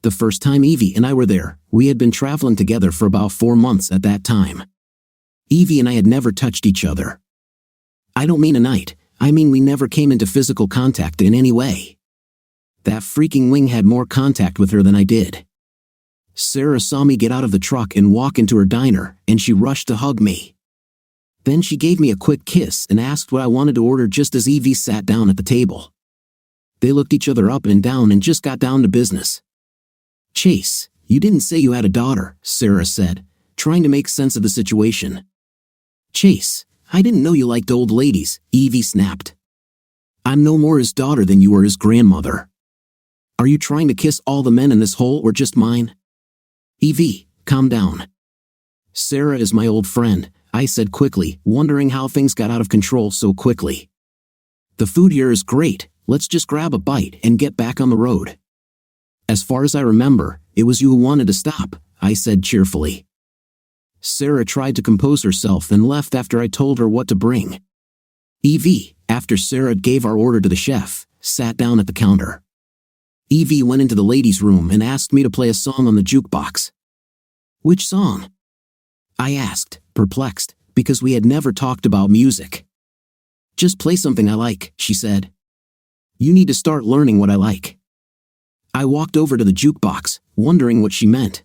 The first time Evie and I were there, we had been traveling together for about 4 months at that time. Evie and I had never touched each other. I don't mean a night, I mean we never came into physical contact in any way. That freaking wing had more contact with her than I did. Sarah saw me get out of the truck and walk into her diner, and she rushed to hug me. Then she gave me a quick kiss and asked what I wanted to order just as Evie sat down at the table. They looked each other up and down and just got down to business. Chase, you didn't say you had a daughter, Sarah said, trying to make sense of the situation. Chase, I didn't know you liked old ladies, Evie snapped. I'm no more his daughter than you are his grandmother. Are you trying to kiss all the men in this hole or just mine? Evie, calm down. Sarah is my old friend, I said quickly, wondering how things got out of control so quickly. The food here is great, let's just grab a bite and get back on the road. As far as I remember, it was you who wanted to stop, I said cheerfully. Sarah tried to compose herself and left after I told her what to bring. Evie, after Sarah gave our order to the chef, sat down at the counter. Evie went into the ladies' room and asked me to play a song on the jukebox. Which song? I asked, perplexed, because we had never talked about music. Just play something I like, she said. You need to start learning what I like. I walked over to the jukebox, wondering what she meant.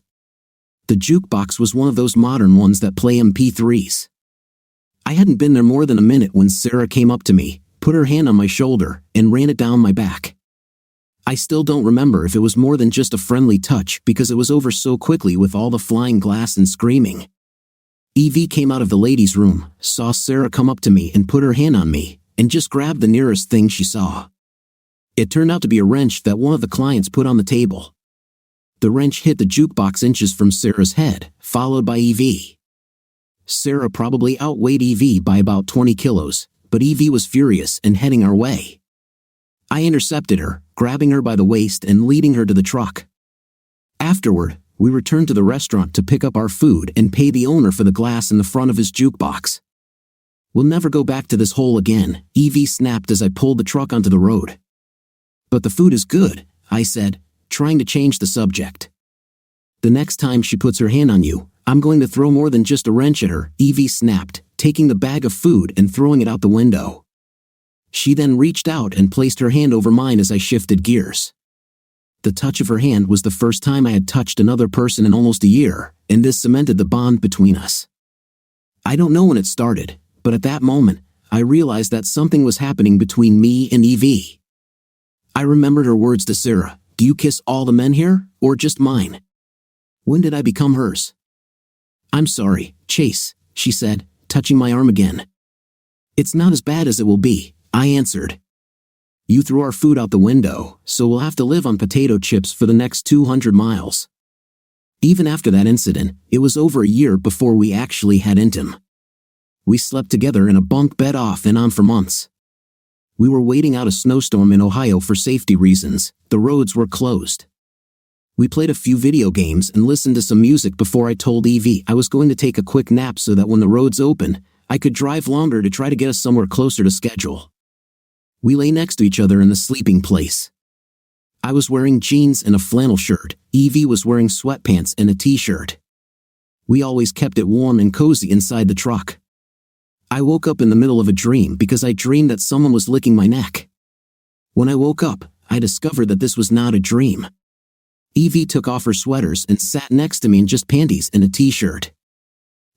The jukebox was one of those modern ones that play MP3s. I hadn't been there more than a minute when Sarah came up to me, put her hand on my shoulder, and ran it down my back. I still don't remember if it was more than just a friendly touch because it was over so quickly with all the flying glass and screaming. Evie came out of the ladies' room, saw Sarah come up to me and put her hand on me, and just grabbed the nearest thing she saw. It turned out to be a wrench that one of the clients put on the table. The wrench hit the jukebox inches from Sarah's head, followed by Evie. Sarah probably outweighed Evie by about 20 kilos, but Evie was furious and heading our way. I intercepted her, grabbing her by the waist and leading her to the truck. Afterward, we returned to the restaurant to pick up our food and pay the owner for the glass in the front of his jukebox. We'll never go back to this hole again, Evie snapped as I pulled the truck onto the road. But the food is good, I said, trying to change the subject. The next time she puts her hand on you, I'm going to throw more than just a wrench at her, Evie snapped, taking the bag of food and throwing it out the window. She then reached out and placed her hand over mine as I shifted gears. The touch of her hand was the first time I had touched another person in almost a year, and this cemented the bond between us. I don't know when it started, but at that moment, I realized that something was happening between me and Evie. I remembered her words to Sarah, "Do you kiss all the men here, or just mine? When did I become hers?" "I'm sorry, Chase," she said, touching my arm again. "It's not as bad as it will be," I answered. "You threw our food out the window, so we'll have to live on potato chips for the next 200 miles. Even after that incident, it was over a year before we actually had intim. We slept together in a bunk bed off and on for months. We were waiting out a snowstorm in Ohio for safety reasons. The roads were closed. We played a few video games and listened to some music before I told Evie I was going to take a quick nap so that when the roads opened, I could drive longer to try to get us somewhere closer to schedule. We lay next to each other in the sleeping place. I was wearing jeans and a flannel shirt. Evie was wearing sweatpants and a t-shirt. We always kept it warm and cozy inside the truck. I woke up in the middle of a dream because I dreamed that someone was licking my neck. When I woke up, I discovered that this was not a dream. Evie took off her sweaters and sat next to me in just panties and a t-shirt.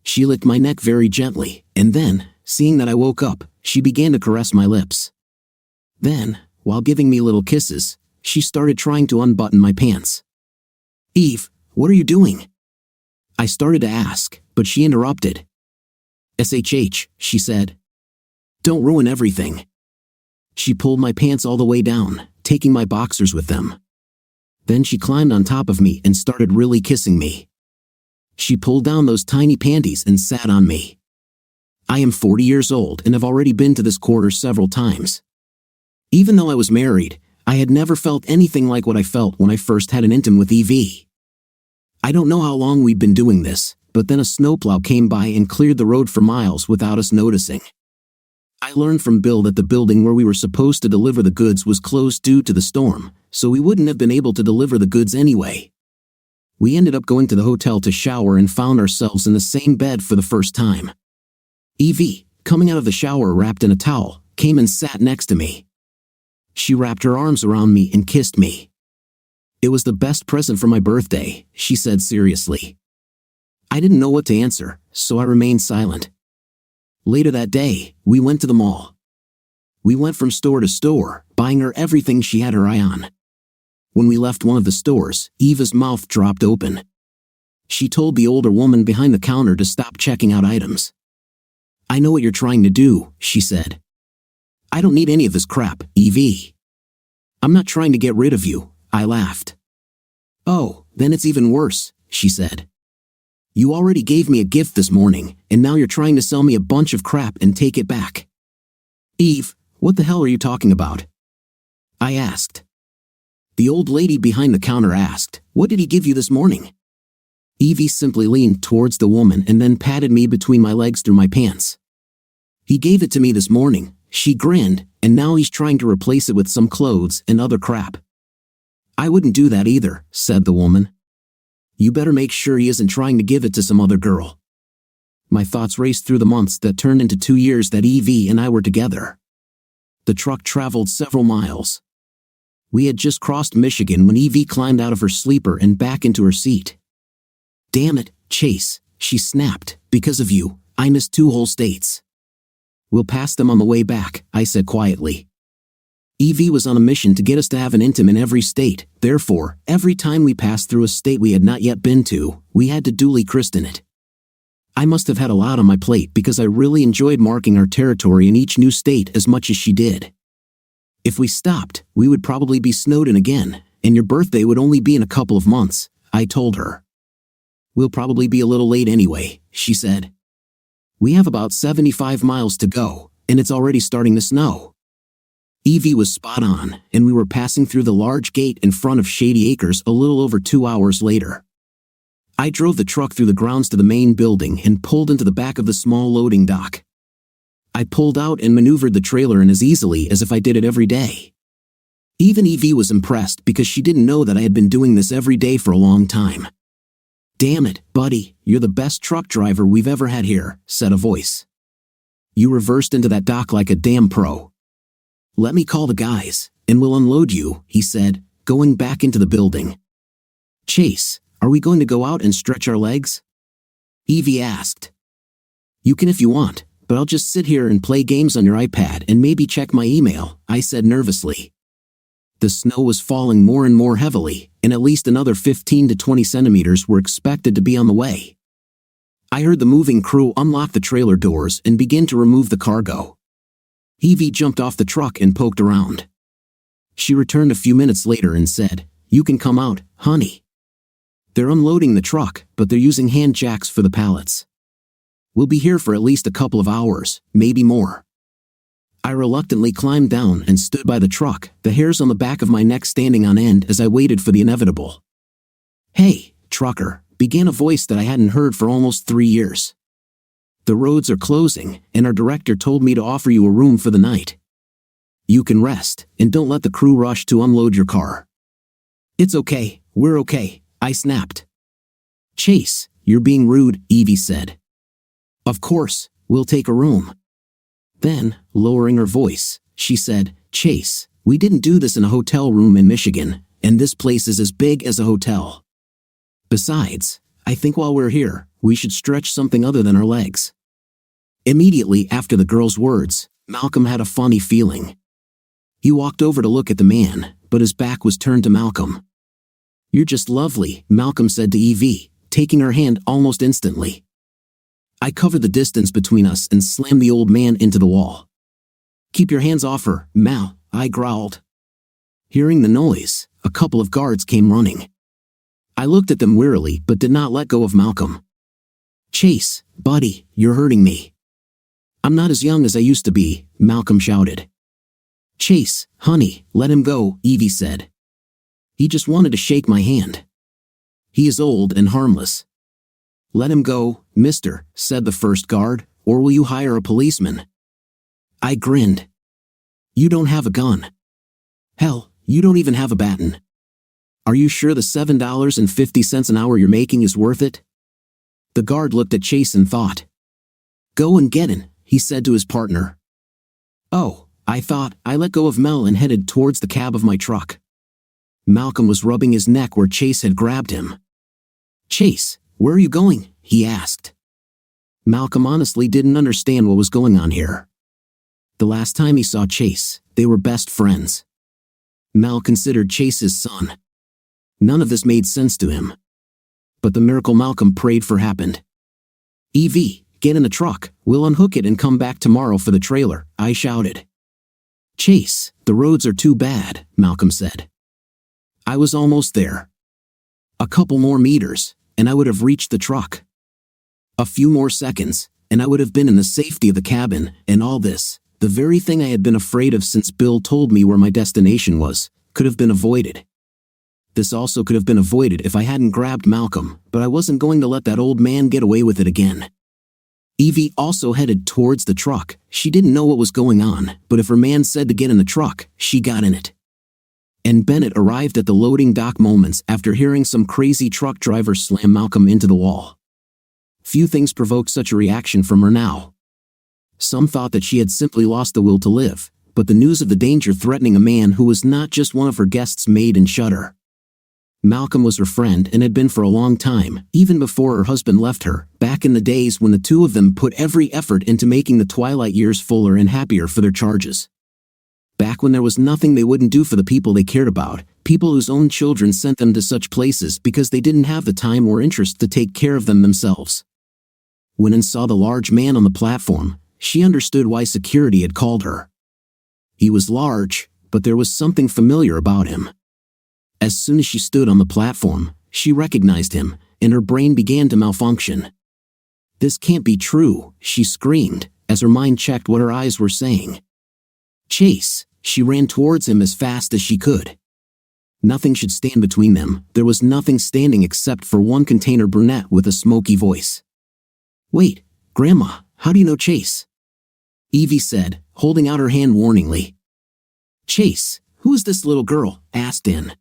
She licked my neck very gently, and then, seeing that I woke up, she began to caress my lips. Then, while giving me little kisses, she started trying to unbutton my pants. "Eve, what are you doing?" I started to ask, but she interrupted. "SHH," she said. "Don't ruin everything." She pulled my pants all the way down, taking my boxers with them. Then she climbed on top of me and started really kissing me. She pulled down those tiny panties and sat on me. I am 40 years old and have already been to this quarter several times. Even though I was married, I had never felt anything like what I felt when I first had an intim with Evie. I don't know how long we'd been doing this, but then a snowplow came by and cleared the road for miles without us noticing. I learned from Bill that the building where we were supposed to deliver the goods was closed due to the storm, so we wouldn't have been able to deliver the goods anyway. We ended up going to the hotel to shower and found ourselves in the same bed for the first time. Evie, coming out of the shower wrapped in a towel, came and sat next to me. She wrapped her arms around me and kissed me. "It was the best present for my birthday," she said seriously. I didn't know what to answer, so I remained silent. Later that day, we went to the mall. We went from store to store, buying her everything she had her eye on. When we left one of the stores, Eva's mouth dropped open. She told the older woman behind the counter to stop checking out items. "I know what you're trying to do," she said. "I don't need any of this crap, Evie." "I'm not trying to get rid of you," I laughed. "Oh, then it's even worse," she said. "You already gave me a gift this morning, and now you're trying to sell me a bunch of crap and take it back." "Eve, what the hell are you talking about?" I asked. The old lady behind the counter asked, "What did he give you this morning?" Evie simply leaned towards the woman and then patted me between my legs through my pants. "He gave it to me this morning," she grinned, "and now he's trying to replace it with some clothes and other crap." "I wouldn't do that either," said the woman. "You better make sure he isn't trying to give it to some other girl." My thoughts raced through the months that turned into 2 years that Evie and I were together. The truck traveled several miles. We had just crossed Michigan when Evie climbed out of her sleeper and back into her seat. "Damn it, Chase," she snapped, "because of you, I missed 2 whole states." "We'll pass them on the way back," I said quietly. Evie was on a mission to get us to have an intim in every state, therefore, every time we passed through a state we had not yet been to, we had to duly christen it. I must have had a lot on my plate because I really enjoyed marking our territory in each new state as much as she did. If we stopped, we would probably be snowed in again, and your birthday would only be in a couple of months, I told her. "We'll probably be a little late anyway," she said. "We have about 75 miles to go, and it's already starting to snow." Evie was spot on, and we were passing through the large gate in front of Shady Acres a little over 2 hours later. I drove the truck through the grounds to the main building and pulled into the back of the small loading dock. I pulled out and maneuvered the trailer in as easily as if I did it every day. Even Evie was impressed because she didn't know that I had been doing this every day for a long time. "Damn it, buddy, you're the best truck driver we've ever had here," said a voice. "You reversed into that dock like a damn pro." "Let me call the guys, and we'll unload you," he said, going back into the building. "Chase, are we going to go out and stretch our legs?" Evie asked. "You can if you want, but I'll just sit here and play games on your iPad and maybe check my email, I said nervously. The snow was falling more and more heavily, and at least another 15 to 20 centimeters were expected to be on the way. I heard the moving crew unlock the trailer doors and begin to remove the cargo. Evie jumped off the truck and poked around. She returned a few minutes later and said, "You can come out, honey. They're unloading the truck, but they're using hand jacks for the pallets. We'll be here for at least a couple of hours, maybe more." I reluctantly climbed down and stood by the truck, the hairs on the back of my neck standing on end as I waited for the inevitable. "Hey, trucker," began a voice that I hadn't heard for almost 3 years. "The roads are closing, and our director told me to offer you a room for the night. You can rest, and don't let the crew rush to unload your car." "It's okay, we're okay," I snapped. "Chase, you're being rude," Evie said. "Of course, we'll take a room." Then, lowering her voice, she said, "Chase, we didn't do this in a hotel room in Michigan, and this place is as big as a hotel. Besides, I think while we're here, we should stretch something other than our legs." Immediately after the girl's words, Malcolm had a funny feeling. He walked over to look at the man, but his back was turned to Malcolm. "You're just lovely," Malcolm said to Evie, taking her hand almost instantly. I covered the distance between us and slammed the old man into the wall. "Keep your hands off her, Mal," I growled. Hearing the noise, a couple of guards came running. I looked at them wearily but did not let go of Malcolm. "Chase, buddy, you're hurting me." "I'm not as young as I used to be," Malcolm shouted. "Chase, honey, let him go," Evie said. "He just wanted to shake my hand. He is old and harmless." "Let him go, mister," said the first guard, "or will you hire a policeman?" I grinned. "You don't have a gun. Hell, you don't even have a baton. Are you sure the $7.50 an hour you're making is worth it?" The guard looked at Chase and thought. "Go and get in," he said to his partner. "Oh," I thought. I let go of Mel and headed towards the cab of my truck. Malcolm was rubbing his neck where Chase had grabbed him. "Chase, where are you going?" he asked. Malcolm honestly didn't understand what was going on here. The last time he saw Chase, they were best friends. Mel considered Chase his son. None of this made sense to him. But the miracle Malcolm prayed for happened. "Evie, get in the truck, we'll unhook it and come back tomorrow for the trailer," I shouted. "Chase, the roads are too bad," Malcolm said. I was almost there. A couple more meters, and I would have reached the truck. A few more seconds, and I would have been in the safety of the cabin, and all this, the very thing I had been afraid of since Bill told me where my destination was, could have been avoided. This also could have been avoided if I hadn't grabbed Malcolm, but I wasn't going to let that old man get away with it again. Evie also headed towards the truck. She didn't know what was going on, but if her man said to get in the truck, she got in it. And Bennett arrived at the loading dock moments after hearing some crazy truck driver slam Malcolm into the wall. Few things provoked such a reaction from her now. Some thought that she had simply lost the will to live, but the news of the danger threatening a man who was not just one of her guests made her shudder. Malcolm was her friend and had been for a long time, even before her husband left her, back in the days when the two of them put every effort into making the twilight years fuller and happier for their charges. Back when there was nothing they wouldn't do for the people they cared about, people whose own children sent them to such places because they didn't have the time or interest to take care of them themselves. When Ann saw the large man on the platform, she understood why security had called her. He was large, but there was something familiar about him. As soon as she stood on the platform, she recognized him, and her brain began to malfunction. "This can't be true," she screamed, as her mind checked what her eyes were saying. "Chase!" She ran towards him as fast as she could. Nothing should stand between them. There was nothing standing except for one container brunette with a smoky voice. "Wait, Grandma, how do you know Chase?" Evie said, holding out her hand warningly. "Chase, who is this little girl?" asked Ann.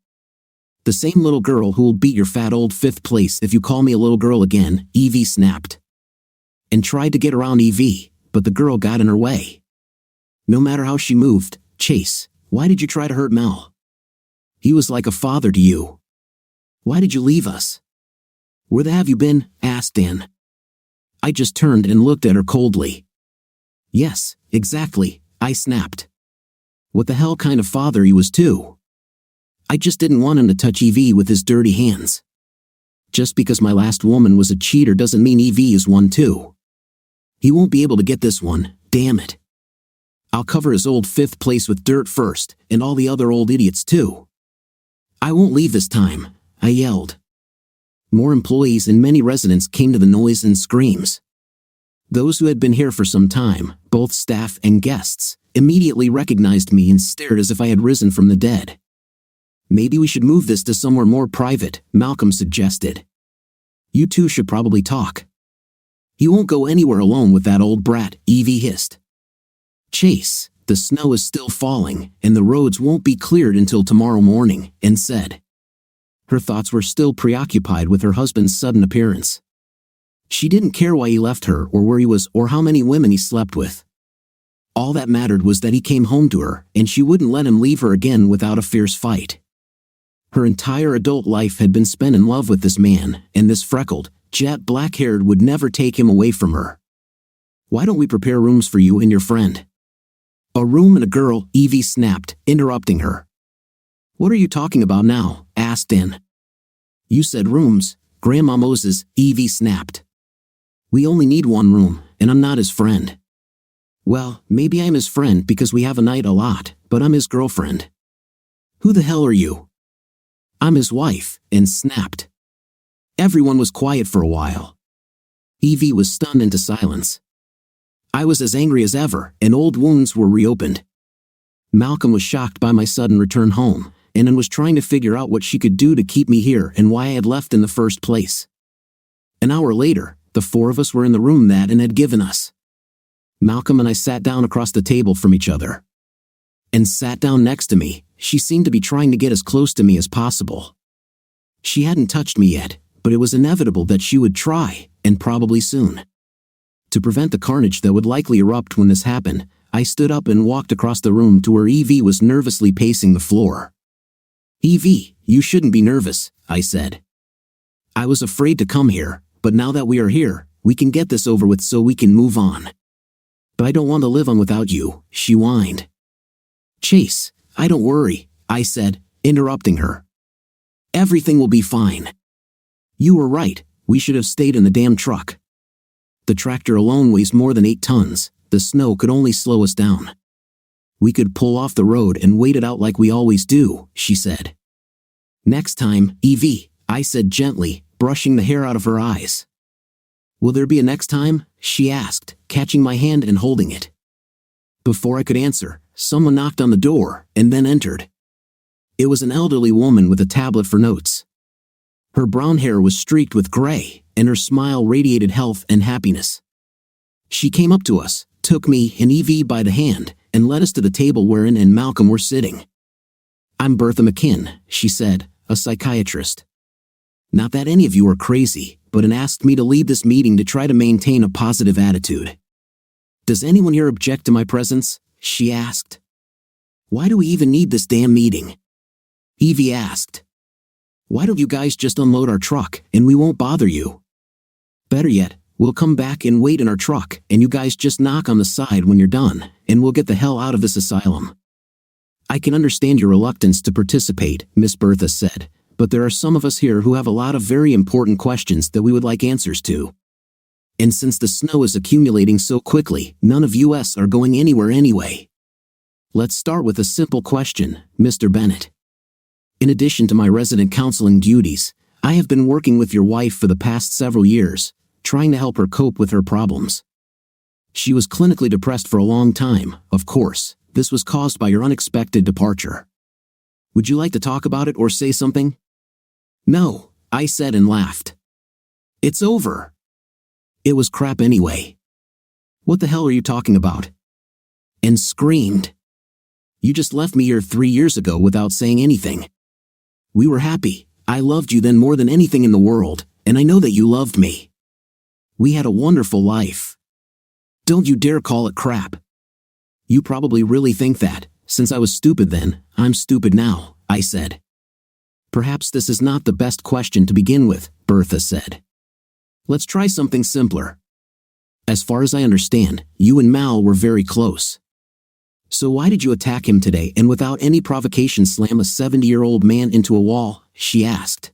"The same little girl who will beat your fat old fifth place if you call me a little girl again," Evie snapped. And tried to get around Evie, but the girl got in her way. No matter how she moved, "Chase, why did you try to hurt Mel? He was like a father to you. Why did you leave us?" "Where the have you been?" asked Ann. I just turned and looked at her coldly. Yes, exactly, I snapped. What the hell kind of father he was too? I just didn't want him to touch Evie with his dirty hands. Just because my last woman was a cheater doesn't mean Evie is one too. He won't be able to get this one, damn it. I'll cover his old 5th place with dirt first, and all the other old idiots too. I won't leave this time, I yelled. More employees and many residents came to the noise and screams. Those who had been here for some time, both staff and guests, immediately recognized me and stared as if I had risen from the dead. Maybe we should move this to somewhere more private, Malcolm suggested. You two should probably talk. He won't go anywhere alone with that old brat, Evie hissed. Chase, the snow is still falling, and the roads won't be cleared until tomorrow morning, and said. Her thoughts were still preoccupied with her husband's sudden appearance. She didn't care why he left her or where he was or how many women he slept with. All that mattered was that he came home to her, and she wouldn't let him leave her again without a fierce fight. Her entire adult life had been spent in love with this man, and this freckled, jet black-haired would never take him away from her. Why don't we prepare rooms for you and your friend? A room and a girl, Evie snapped, interrupting her. What are you talking about now? Asked Ann. You said rooms, Grandma Moses, Evie snapped. We only need one room, and I'm not his friend. Well, maybe I'm his friend because we have a night a lot, but I'm his girlfriend. Who the hell are you? I'm his wife, and snapped. Everyone was quiet for a while. Evie was stunned into silence. I was as angry as ever, and old wounds were reopened. Malcolm was shocked by my sudden return home, and was trying to figure out what she could do to keep me here and why I had left in the first place. An hour later, the 4 of us were in the room that Ann had given us. Malcolm and I sat down across the table from each other. Ann sat down next to me. She seemed to be trying to get as close to me as possible. She hadn't touched me yet, but it was inevitable that she would try, and probably soon. To prevent the carnage that would likely erupt when this happened, I stood up and walked across the room to where Evie was nervously pacing the floor. Evie, you shouldn't be nervous, I said. I was afraid to come here, but now that we are here, we can get this over with so we can move on. But I don't want to live on without you, she whined. Chase, I don't worry, I said, interrupting her. Everything will be fine. You were right, we should have stayed in the damn truck. The tractor alone weighs more than 8 tons, the snow could only slow us down. We could pull off the road and wait it out like we always do, she said. Next time, Evie, I said gently, brushing the hair out of her eyes. Will there be a next time? She asked, catching my hand and holding it. Before I could answer, someone knocked on the door, and then entered. It was an elderly woman with a tablet for notes. Her brown hair was streaked with gray, and her smile radiated health and happiness. She came up to us, took me and Evie by the hand, and led us to the table where Ann and Malcolm were sitting. I'm Bertha McKinn, she said, a psychiatrist. Not that any of you are crazy, but Ann asked me to lead this meeting to try to maintain a positive attitude. Does anyone here object to my presence? She asked. Why do we even need this damn meeting? Evie asked. Why don't you guys just unload our truck, and we won't bother you? Better yet, we'll come back and wait in our truck, and you guys just knock on the side when you're done, and we'll get the hell out of this asylum. I can understand your reluctance to participate, Miss Bertha said, but there are some of us here who have a lot of very important questions that we would like answers to. And since the snow is accumulating so quickly, none of us are going anywhere anyway. Let's start with a simple question, Mr. Bennett. In addition to my resident counseling duties, I have been working with your wife for the past several years, trying to help her cope with her problems. She was clinically depressed for a long time, of course. This was caused by your unexpected departure. Would you like to talk about it or say something? No, I said and laughed. It's over. It was crap anyway. What the hell are you talking about? And screamed. You just left me here 3 years ago without saying anything. We were happy. I loved you then more than anything in the world, and I know that you loved me. We had a wonderful life. Don't you dare call it crap. You probably really think that, since I was stupid then, I'm stupid now, I said. Perhaps this is not the best question to begin with, Bertha said. Let's try something simpler. As far as I understand, you and Mal were very close. So why did you attack him today and without any provocation slam a 70-year-old man into a wall? She asked.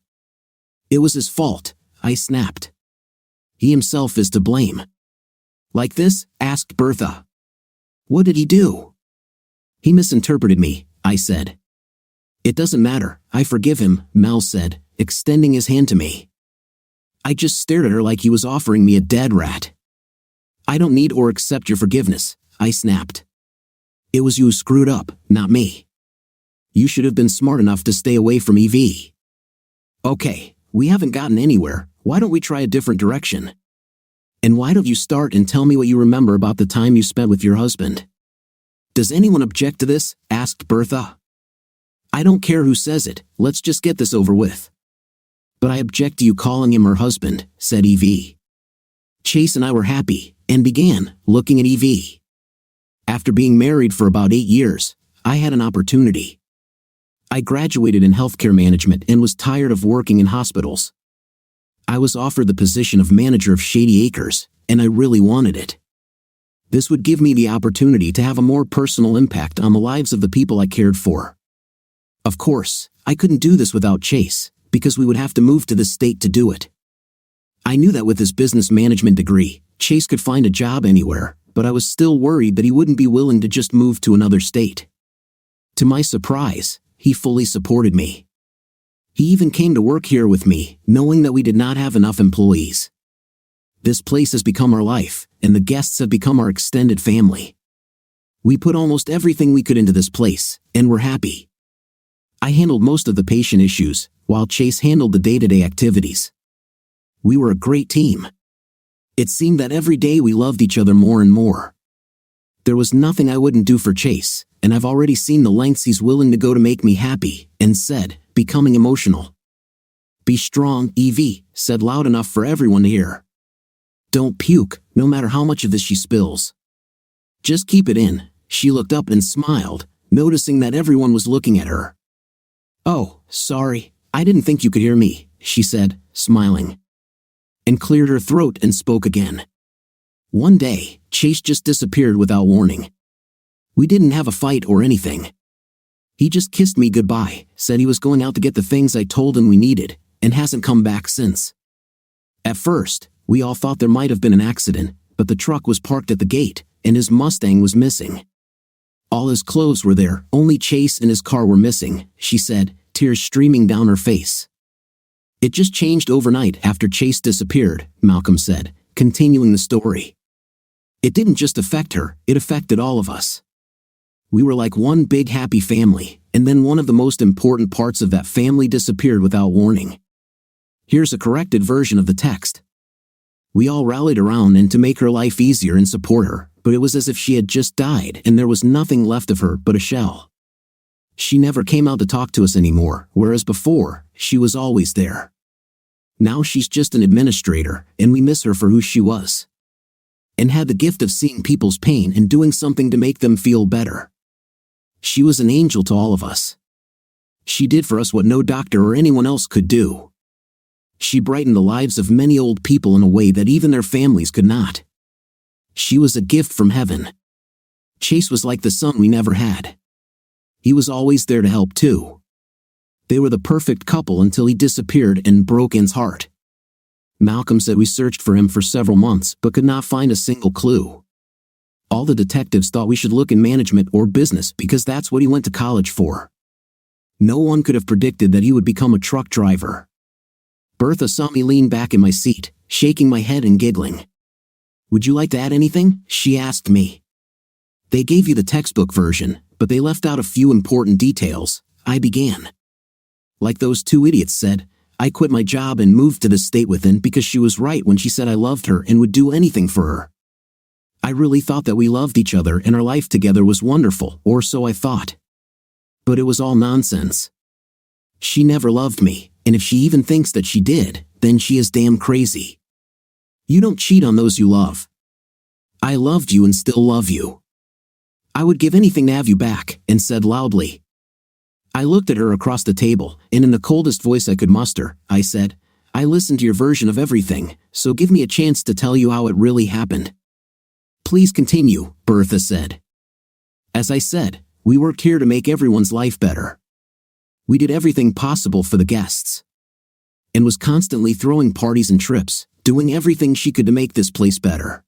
It was his fault, I snapped. He himself is to blame. Like this? Asked Bertha. What did he do? He misinterpreted me, I said. It doesn't matter, I forgive him, Mal said, extending his hand to me. I just stared at her like he was offering me a dead rat. I don't need or accept your forgiveness, I snapped. It was you who screwed up, not me. You should have been smart enough to stay away from EV. Okay, we haven't gotten anywhere, why don't we try a different direction? And why don't you start and tell me what you remember about the time you spent with your husband? Does anyone object to this? Asked Bertha. I don't care who says it, let's just get this over with. But I object to you calling him her husband, said EV. Chase and I were happy, and began looking at EV. After being married for about 8 years, I had an opportunity. I graduated in healthcare management and was tired of working in hospitals. I was offered the position of manager of Shady Acres, and I really wanted it. This would give me the opportunity to have a more personal impact on the lives of the people I cared for. Of course, I couldn't do this without Chase, because we would have to move to the state to do it. I knew that with his business management degree, Chase could find a job anywhere, but I was still worried that he wouldn't be willing to just move to another state. To my surprise, he fully supported me. He even came to work here with me, knowing that we did not have enough employees. This place has become our life, and the guests have become our extended family. We put almost everything we could into this place, and we're happy. I handled most of the patient issues, while Chase handled the day-to-day activities. We were a great team. It seemed that every day we loved each other more and more. There was nothing I wouldn't do for Chase, and I've already seen the lengths he's willing to go to make me happy, and said, becoming emotional. Be strong, Evie, said loud enough for everyone to hear. Don't puke, no matter how much of this she spills. Just keep it in. She looked up and smiled, noticing that everyone was looking at her. Oh, sorry, I didn't think you could hear me, she said, smiling. And cleared her throat and spoke again. One day, Chase just disappeared without warning. We didn't have a fight or anything. He just kissed me goodbye, said he was going out to get the things I told him we needed, and hasn't come back since. At first, we all thought there might have been an accident, but the truck was parked at the gate, and his Mustang was missing. All his clothes were there, only Chase and his car were missing, she said, tears streaming down her face. It just changed overnight after Chase disappeared, Malcolm said, continuing the story. It didn't just affect her, it affected all of us. We were like one big happy family, and then one of the most important parts of that family disappeared without warning. Here's a corrected version of the text. We all rallied around and to make her life easier and support her, but it was as if she had just died and there was nothing left of her but a shell. She never came out to talk to us anymore, whereas before, she was always there. Now she's just an administrator, and we miss her for who she was. And had the gift of seeing people's pain and doing something to make them feel better. She was an angel to all of us. She did for us what no doctor or anyone else could do. She brightened the lives of many old people in a way that even their families could not. She was a gift from heaven. Chase was like the son we never had. He was always there to help too. They were the perfect couple until he disappeared and broke Anne's heart. Malcolm said we searched for him for several months but could not find a single clue. All the detectives thought we should look in management or business because that's what he went to college for. No one could have predicted that he would become a truck driver. Bertha saw me lean back in my seat, shaking my head and giggling. Would you like to add anything? She asked me. They gave you the textbook version, but they left out a few important details, I began. Like those two idiots said, I quit my job and moved to the state with Anne because she was right when she said I loved her and would do anything for her. I really thought that we loved each other and our life together was wonderful, or so I thought. But it was all nonsense. She never loved me, and if she even thinks that she did, then she is damn crazy. You don't cheat on those you love. I loved you and still love you. I would give anything to have you back, and said loudly. I looked at her across the table, and in the coldest voice I could muster, I said, I listened to your version of everything, so give me a chance to tell you how it really happened. Please continue, Bertha said. As I said, we worked here to make everyone's life better. We did everything possible for the guests. And was constantly throwing parties and trips, doing everything she could to make this place better.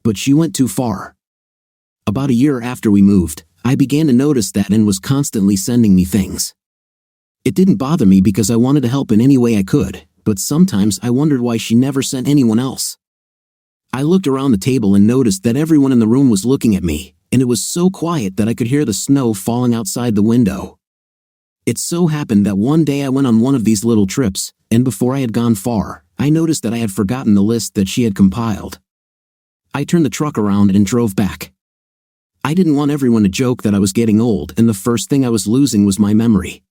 But she went too far. About a year after we moved, I began to notice that and was constantly sending me things. It didn't bother me because I wanted to help in any way I could, but sometimes I wondered why she never sent anyone else. I looked around the table and noticed that everyone in the room was looking at me, and it was so quiet that I could hear the snow falling outside the window. It so happened that one day I went on one of these little trips, and before I had gone far, I noticed that I had forgotten the list that she had compiled. I turned the truck around and drove back. I didn't want everyone to joke that I was getting old, and the first thing I was losing was my memory.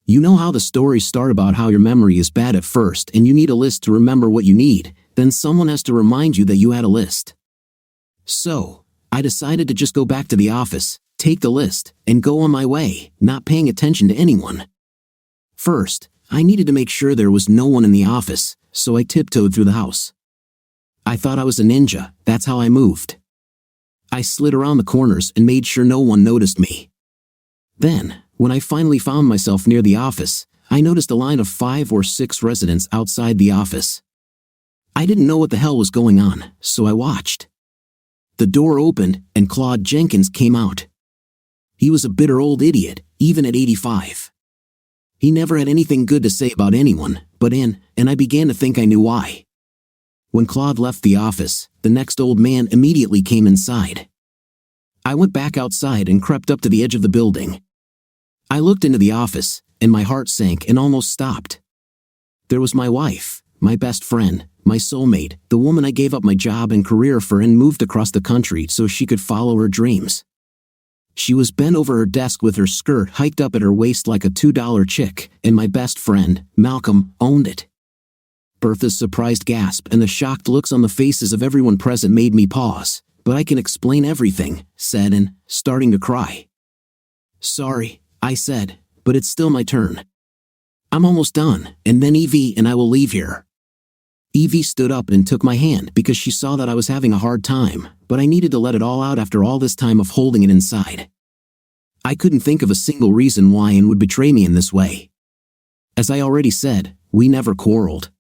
You know how the stories start about how your memory is bad at first and you need a list to remember what you need, then someone has to remind you that you had a list. So, I decided to just go back to the office, take the list, and go on my way, not paying attention to anyone. First, I needed to make sure there was no one in the office, so I tiptoed through the house. I thought I was a ninja, that's how I moved. I slid around the corners and made sure no one noticed me. Then, when I finally found myself near the office, I noticed a line of 5 or 6 residents outside the office. I didn't know what the hell was going on, so I watched. The door opened, and Claude Jenkins came out. He was a bitter old idiot, even at 85. He never had anything good to say about anyone, and I began to think I knew why. When Claude left the office, the next old man immediately came inside. I went back outside and crept up to the edge of the building. I looked into the office, and my heart sank and almost stopped. There was my wife, my best friend, my soulmate, the woman I gave up my job and career for and moved across the country so she could follow her dreams. She was bent over her desk with her skirt hiked up at her waist like a $2 chick, and my best friend, Malcolm, owned it. Bertha's surprised gasp and the shocked looks on the faces of everyone present made me pause, but I can explain everything, said and, starting to cry. Sorry, I said, but it's still my turn. I'm almost done, and then Evie and I will leave here. Evie stood up and took my hand because she saw that I was having a hard time, but I needed to let it all out after all this time of holding it inside. I couldn't think of a single reason why Anne would betray me in this way. As I already said, we never quarreled.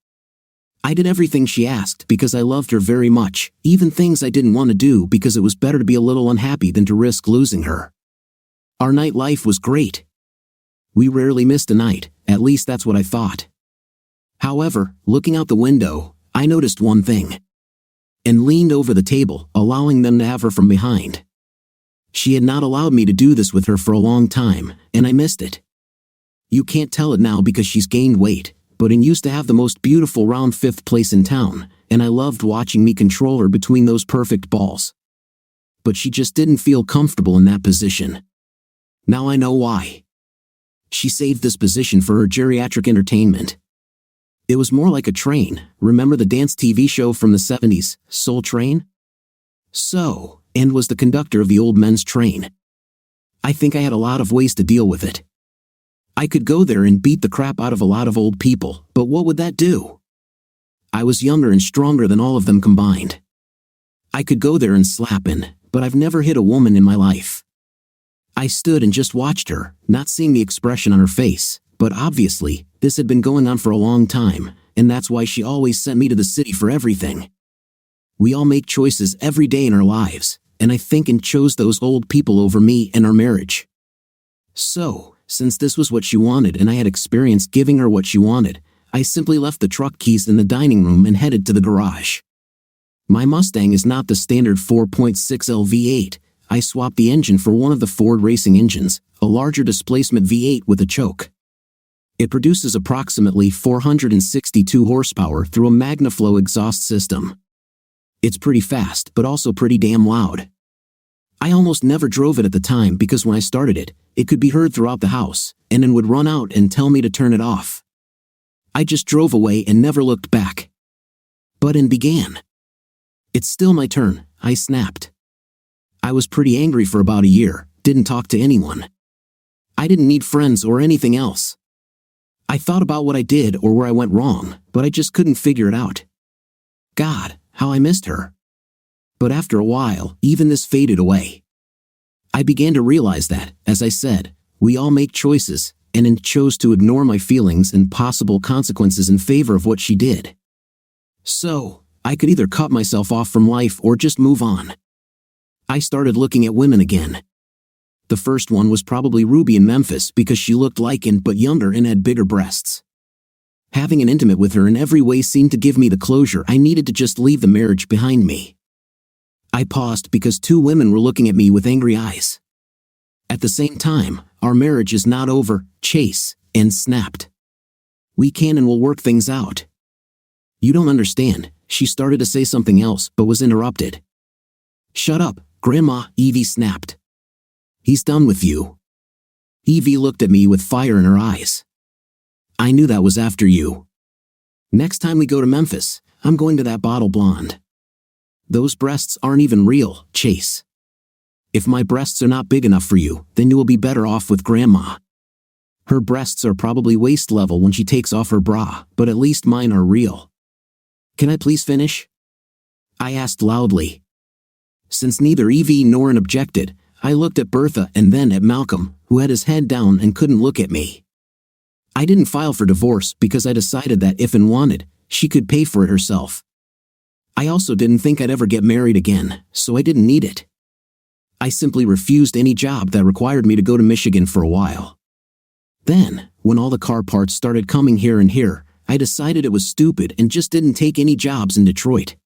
I did everything she asked because I loved her very much, even things I didn't want to do because it was better to be a little unhappy than to risk losing her. Our nightlife was great. We rarely missed a night, at least that's what I thought. However, looking out the window, I noticed one thing. And leaned over the table, allowing them to have her from behind. She had not allowed me to do this with her for a long time, and I missed it. You can't tell it now because she's gained weight, but Anne used to have the most beautiful round 5th place in town, and I loved watching me control her between those perfect balls. But she just didn't feel comfortable in that position. Now I know why. She saved this position for her geriatric entertainment. It was more like a train. Remember the dance TV show from the 70s, Soul Train? So, Anne was the conductor of the old men's train. I think I had a lot of ways to deal with it. I could go there and beat the crap out of a lot of old people, but what would that do? I was younger and stronger than all of them combined. I could go there and slap Anne, but I've never hit a woman in my life. I stood and just watched her, not seeing the expression on her face, but obviously, this had been going on for a long time, and that's why she always sent me to the city for everything. We all make choices every day in our lives, and I think Anne chose those old people over me and our marriage. So, since this was what she wanted and I had experience giving her what she wanted, I simply left the truck keys in the dining room and headed to the garage. My Mustang is not the standard 4.6L V8. I swapped the engine for one of the Ford racing engines, a larger displacement V8 with a choke. It produces approximately 462 horsepower through a MagnaFlow exhaust system. It's pretty fast, but also pretty damn loud. I almost never drove it at the time because when I started it, it could be heard throughout the house, and then would run out and tell me to turn it off. I just drove away and never looked back. But Anne began. It's still my turn, I snapped. I was pretty angry for about a year, didn't talk to anyone. I didn't need friends or anything else. I thought about what I did or where I went wrong, but I just couldn't figure it out. God, how I missed her. But after a while, even this faded away. I began to realize that, as I said, we all make choices, and chose to ignore my feelings and possible consequences in favor of what she did. So, I could either cut myself off from life or just move on. I started looking at women again. The first one was probably Ruby in Memphis because she looked like but younger and had bigger breasts. Having an intimate with her in every way seemed to give me the closure I needed to just leave the marriage behind me. I paused because two women were looking at me with angry eyes. At the same time, our marriage is not over, Chase, and snapped. We can and will work things out. You don't understand, she started to say something else but was interrupted. Shut up, Grandma, Evie snapped. He's done with you. Evie looked at me with fire in her eyes. I knew that was after you. Next time we go to Memphis, I'm going to that bottle blonde. Those breasts aren't even real, Chase. If my breasts are not big enough for you, then you will be better off with Grandma. Her breasts are probably waist level when she takes off her bra, but at least mine are real. Can I please finish? I asked loudly. Since neither Evie nor Ann objected, I looked at Bertha and then at Malcolm, who had his head down and couldn't look at me. I didn't file for divorce because I decided that if Ann wanted, she could pay for it herself. I also didn't think I'd ever get married again, so I didn't need it. I simply refused any job that required me to go to Michigan for a while. Then, when all the car parts started coming here and here, I decided it was stupid and just didn't take any jobs in Detroit.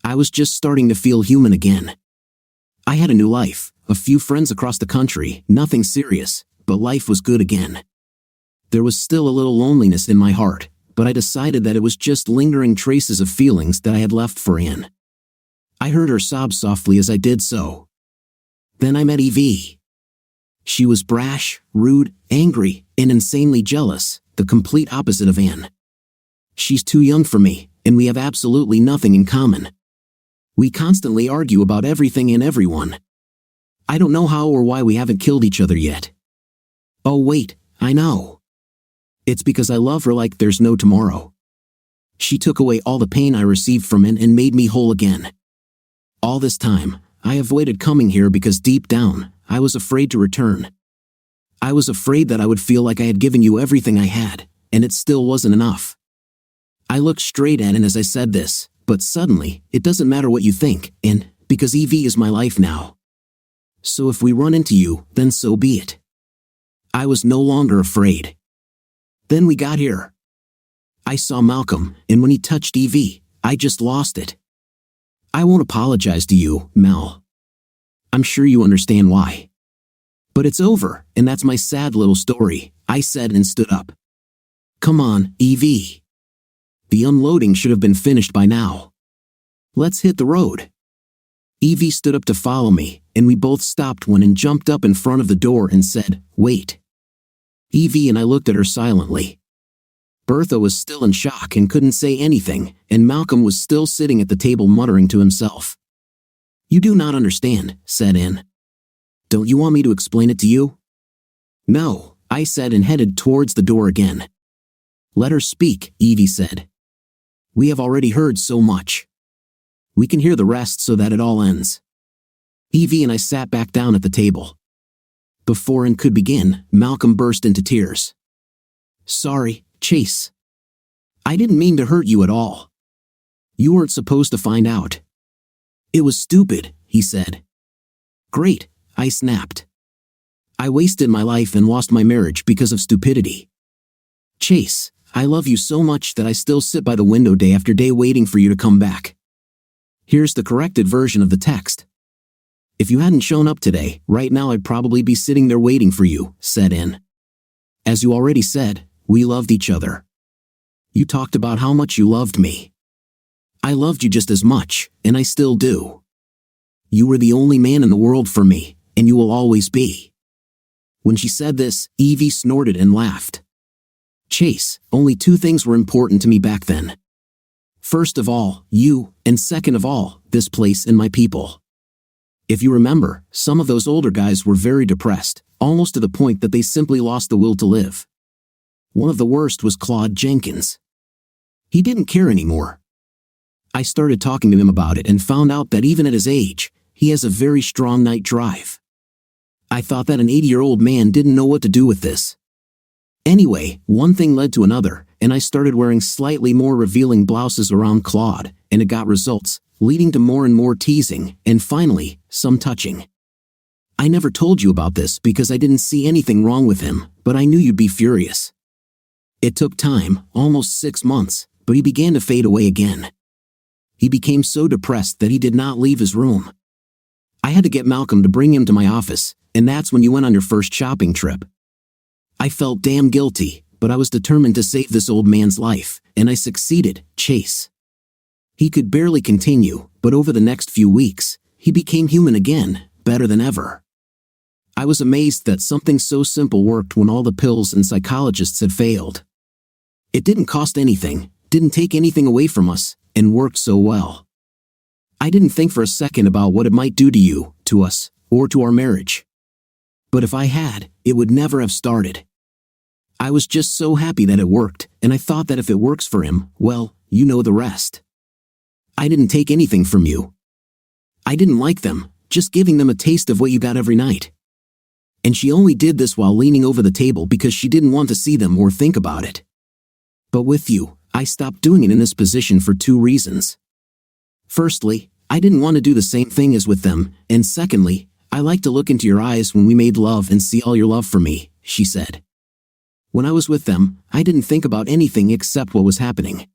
I was just starting to feel human again. I had a new life, a few friends across the country, nothing serious, but life was good again. There was still a little loneliness in my heart, but I decided that it was just lingering traces of feelings that I had left for Ann. I heard her sob softly as I did so. Then I met Evie. She was brash, rude, angry, and insanely jealous, the complete opposite of Ann. She's too young for me, and we have absolutely nothing in common. We constantly argue about everything and everyone. I don't know how or why we haven't killed each other yet. Oh wait, I know. It's because I love her like there's no tomorrow. She took away all the pain I received from Ann and made me whole again. All this time, I avoided coming here because deep down, I was afraid to return. I was afraid that I would feel like I had given you everything I had, and it still wasn't enough. I looked straight at Ann as I said this, but suddenly, it doesn't matter what you think, Ann, because Evie is my life now. So if we run into you, then so be it. I was no longer afraid. Then we got here. I saw Malcolm, and when he touched Evie, I just lost it. I won't apologize to you, Mal. I'm sure you understand why. But it's over, and that's my sad little story, I said and stood up. Come on, Evie. The unloading should have been finished by now. Let's hit the road. Evie stood up to follow me, and we both stopped when Ann jumped up in front of the door and said, Wait. Evie and I looked at her silently. Bertha was still in shock and couldn't say anything, and Malcolm was still sitting at the table muttering to himself. You do not understand, said Ann. Don't you want me to explain it to you? No, I said and headed towards the door again. Let her speak, Evie said. We have already heard so much. We can hear the rest so that it all ends. Evie and I sat back down at the table. Before Ann could begin, Malcolm burst into tears. Sorry, Chase. I didn't mean to hurt you at all. You weren't supposed to find out. It was stupid, he said. Great, I snapped. I wasted my life and lost my marriage because of stupidity. Chase, I love you so much that I still sit by the window day after day waiting for you to come back. Here's the corrected version of the text. If you hadn't shown up today, right now I'd probably be sitting there waiting for you, said Ann. As you already said, we loved each other. You talked about how much you loved me. I loved you just as much, and I still do. You were the only man in the world for me, and you will always be. When she said this, Evie snorted and laughed. Chase, only two things were important to me back then. First of all, you, and second of all, this place and my people. If you remember, some of those older guys were very depressed, almost to the point that they simply lost the will to live. One of the worst was Claude Jenkins. He didn't care anymore. I started talking to him about it and found out that even at his age, he has a very strong night drive. I thought that an 80-year-old man didn't know what to do with this. Anyway, one thing led to another, and I started wearing slightly more revealing blouses around Claude, and it got results, leading to more and more teasing, and finally, some touching. I never told you about this because I didn't see anything wrong with him, but I knew you'd be furious. It took time, almost 6 months, but he began to fade away again. He became so depressed that he did not leave his room. I had to get Malcolm to bring him to my office, and that's when you went on your first shopping trip. I felt damn guilty, but I was determined to save this old man's life, and I succeeded, Chase. He could barely continue, but over the next few weeks, he became human again, better than ever. I was amazed that something so simple worked when all the pills and psychologists had failed. It didn't cost anything, didn't take anything away from us, and worked so well. I didn't think for a second about what it might do to you, to us, or to our marriage. But if I had, it would never have started. I was just so happy that it worked, and I thought that if it works for him, well, you know the rest. I didn't take anything from you. I didn't like them, just giving them a taste of what you got every night. And she only did this while leaning over the table because she didn't want to see them or think about it. But with you, I stopped doing it in this position for 2 reasons. Firstly, I didn't want to do the same thing as with them, and secondly, I like to look into your eyes when we made love and see all your love for me, she said. When I was with them, I didn't think about anything except what was happening.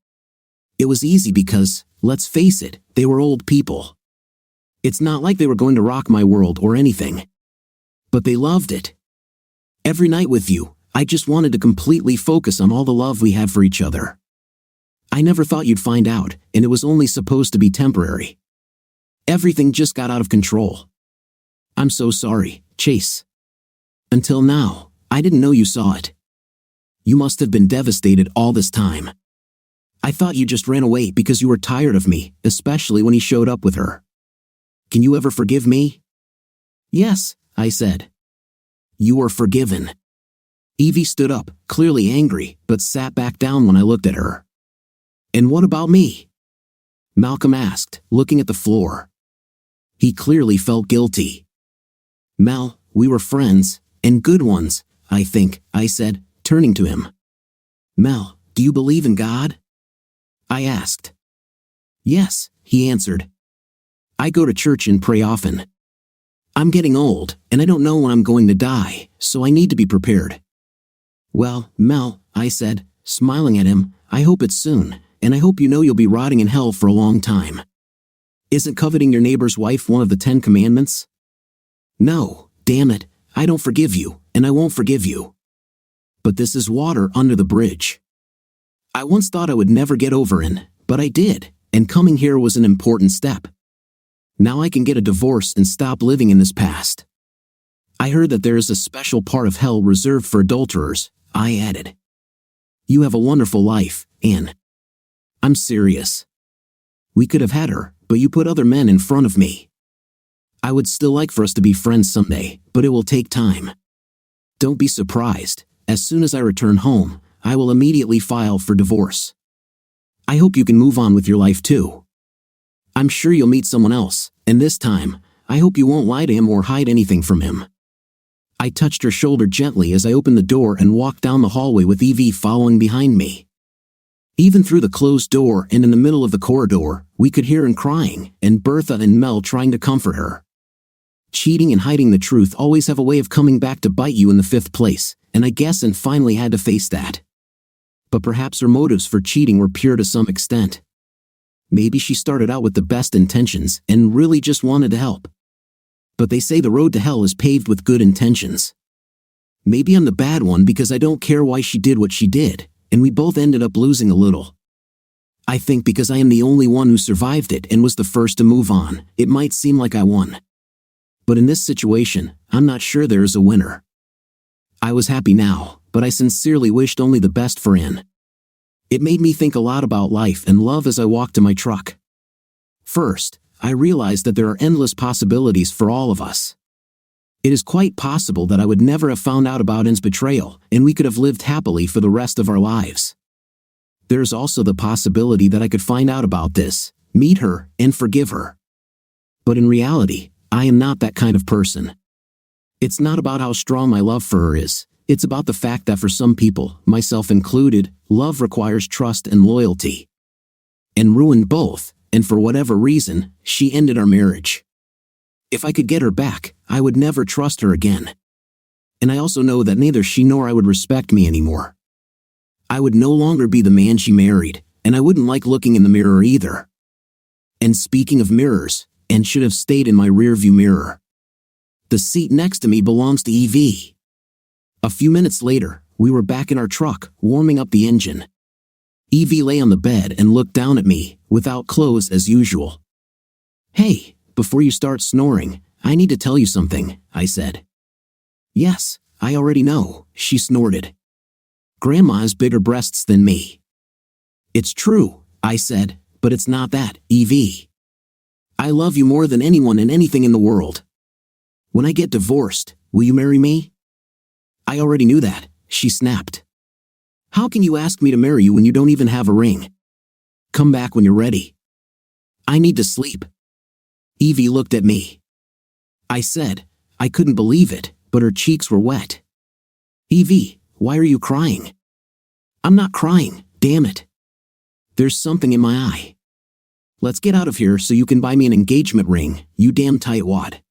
It was easy because, let's face it, they were old people. It's not like they were going to rock my world or anything. But they loved it. Every night with you, I just wanted to completely focus on all the love we had for each other. I never thought you'd find out, and it was only supposed to be temporary. Everything just got out of control. I'm so sorry, Chase. Until now, I didn't know you saw it. You must have been devastated all this time. I thought you just ran away because you were tired of me, especially when he showed up with her. Can you ever forgive me? Yes, I said. You are forgiven. Evie stood up, clearly angry, but sat back down when I looked at her. And what about me? Malcolm asked, looking at the floor. He clearly felt guilty. Mel, we were friends, and good ones, I think, I said, turning to him. Mel, do you believe in God? I asked. Yes, he answered. I go to church and pray often. I'm getting old, and I don't know when I'm going to die, so I need to be prepared. Well, Mel, I said, smiling at him, I hope it's soon, and I hope you know you'll be rotting in hell for a long time. Isn't coveting your neighbor's wife one of the 10 commandments? No, damn it, I don't forgive you, and I won't forgive you. But this is water under the bridge. I once thought I would never get over it, but I did, and coming here was an important step. Now I can get a divorce and stop living in this past. I heard that there is a special part of hell reserved for adulterers, I added. You have a wonderful life, Anne. I'm serious. We could have had her, but you put other men in front of me. I would still like for us to be friends someday, but it will take time. Don't be surprised. As soon as I return home, I will immediately file for divorce. I hope you can move on with your life too. I'm sure you'll meet someone else, and this time, I hope you won't lie to him or hide anything from him. I touched her shoulder gently as I opened the door and walked down the hallway with Evie following behind me. Even through the closed door and in the middle of the corridor, we could hear her crying, and Bertha and Mel trying to comfort her. Cheating and hiding the truth always have a way of coming back to bite you in the 5th place, and I guess Anne finally had to face that. But perhaps her motives for cheating were pure to some extent. Maybe she started out with the best intentions and really just wanted to help. But they say the road to hell is paved with good intentions. Maybe I'm the bad one because I don't care why she did what she did, and we both ended up losing a little. I think because I am the only one who survived it and was the first to move on, it might seem like I won. But in this situation, I'm not sure there is a winner. I was happy now, but I sincerely wished only the best for Anne. It made me think a lot about life and love as I walked to my truck. First, I realized that there are endless possibilities for all of us. It is quite possible that I would never have found out about Anne's betrayal, and we could have lived happily for the rest of our lives. There is also the possibility that I could find out about this, meet her, and forgive her. But in reality, I am not that kind of person. It's not about how strong my love for her is. It's about the fact that for some people, myself included, love requires trust and loyalty. And ruined both, and for whatever reason, she ended our marriage. If I could get her back, I would never trust her again. And I also know that neither she nor I would respect me anymore. I would no longer be the man she married, and I wouldn't like looking in the mirror either. And speaking of mirrors, and should have stayed in my rearview mirror. The seat next to me belongs to Evie. A few minutes later, we were back in our truck, warming up the engine. Evie lay on the bed and looked down at me, without clothes as usual. "Hey, before you start snoring, I need to tell you something," I said. "Yes, I already know," she snorted. "Grandma has bigger breasts than me." "It's true," I said, "but it's not that, Evie. I love you more than anyone and anything in the world. When I get divorced, will you marry me?" "I already knew that," she snapped. "How can you ask me to marry you when you don't even have a ring? Come back when you're ready. I need to sleep." Evie looked at me. I said, I couldn't believe it, but her cheeks were wet. "Evie, why are you crying?" "I'm not crying, damn it. There's something in my eye. Let's get out of here so you can buy me an engagement ring, you damn tightwad."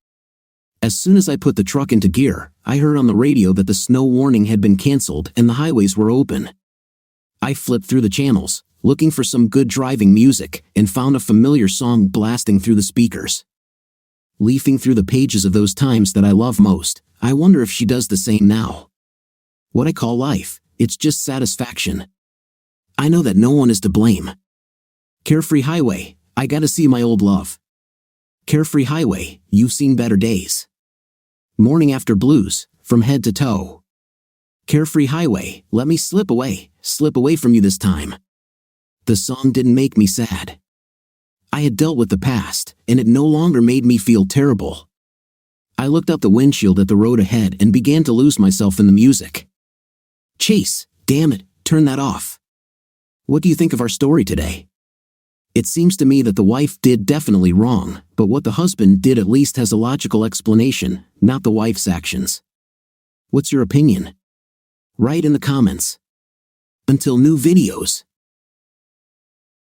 As soon as I put the truck into gear, I heard on the radio that the snow warning had been canceled and the highways were open. I flipped through the channels, looking for some good driving music, and found a familiar song blasting through the speakers. Leafing through the pages of those times that I love most, I wonder if she does the same now. What I call life, it's just satisfaction. I know that no one is to blame. Carefree highway, I gotta see my old love. Carefree highway, you've seen better days. Morning after blues, from head to toe. Carefree highway, let me slip away from you this time. The song didn't make me sad. I had dealt with the past, and it no longer made me feel terrible. I looked out the windshield at the road ahead and began to lose myself in the music. Chase, damn it, turn that off. What do you think of our story today? It seems to me that the wife did definitely wrong, but what the husband did at least has a logical explanation, not the wife's actions. What's your opinion? Write in the comments. Until new videos.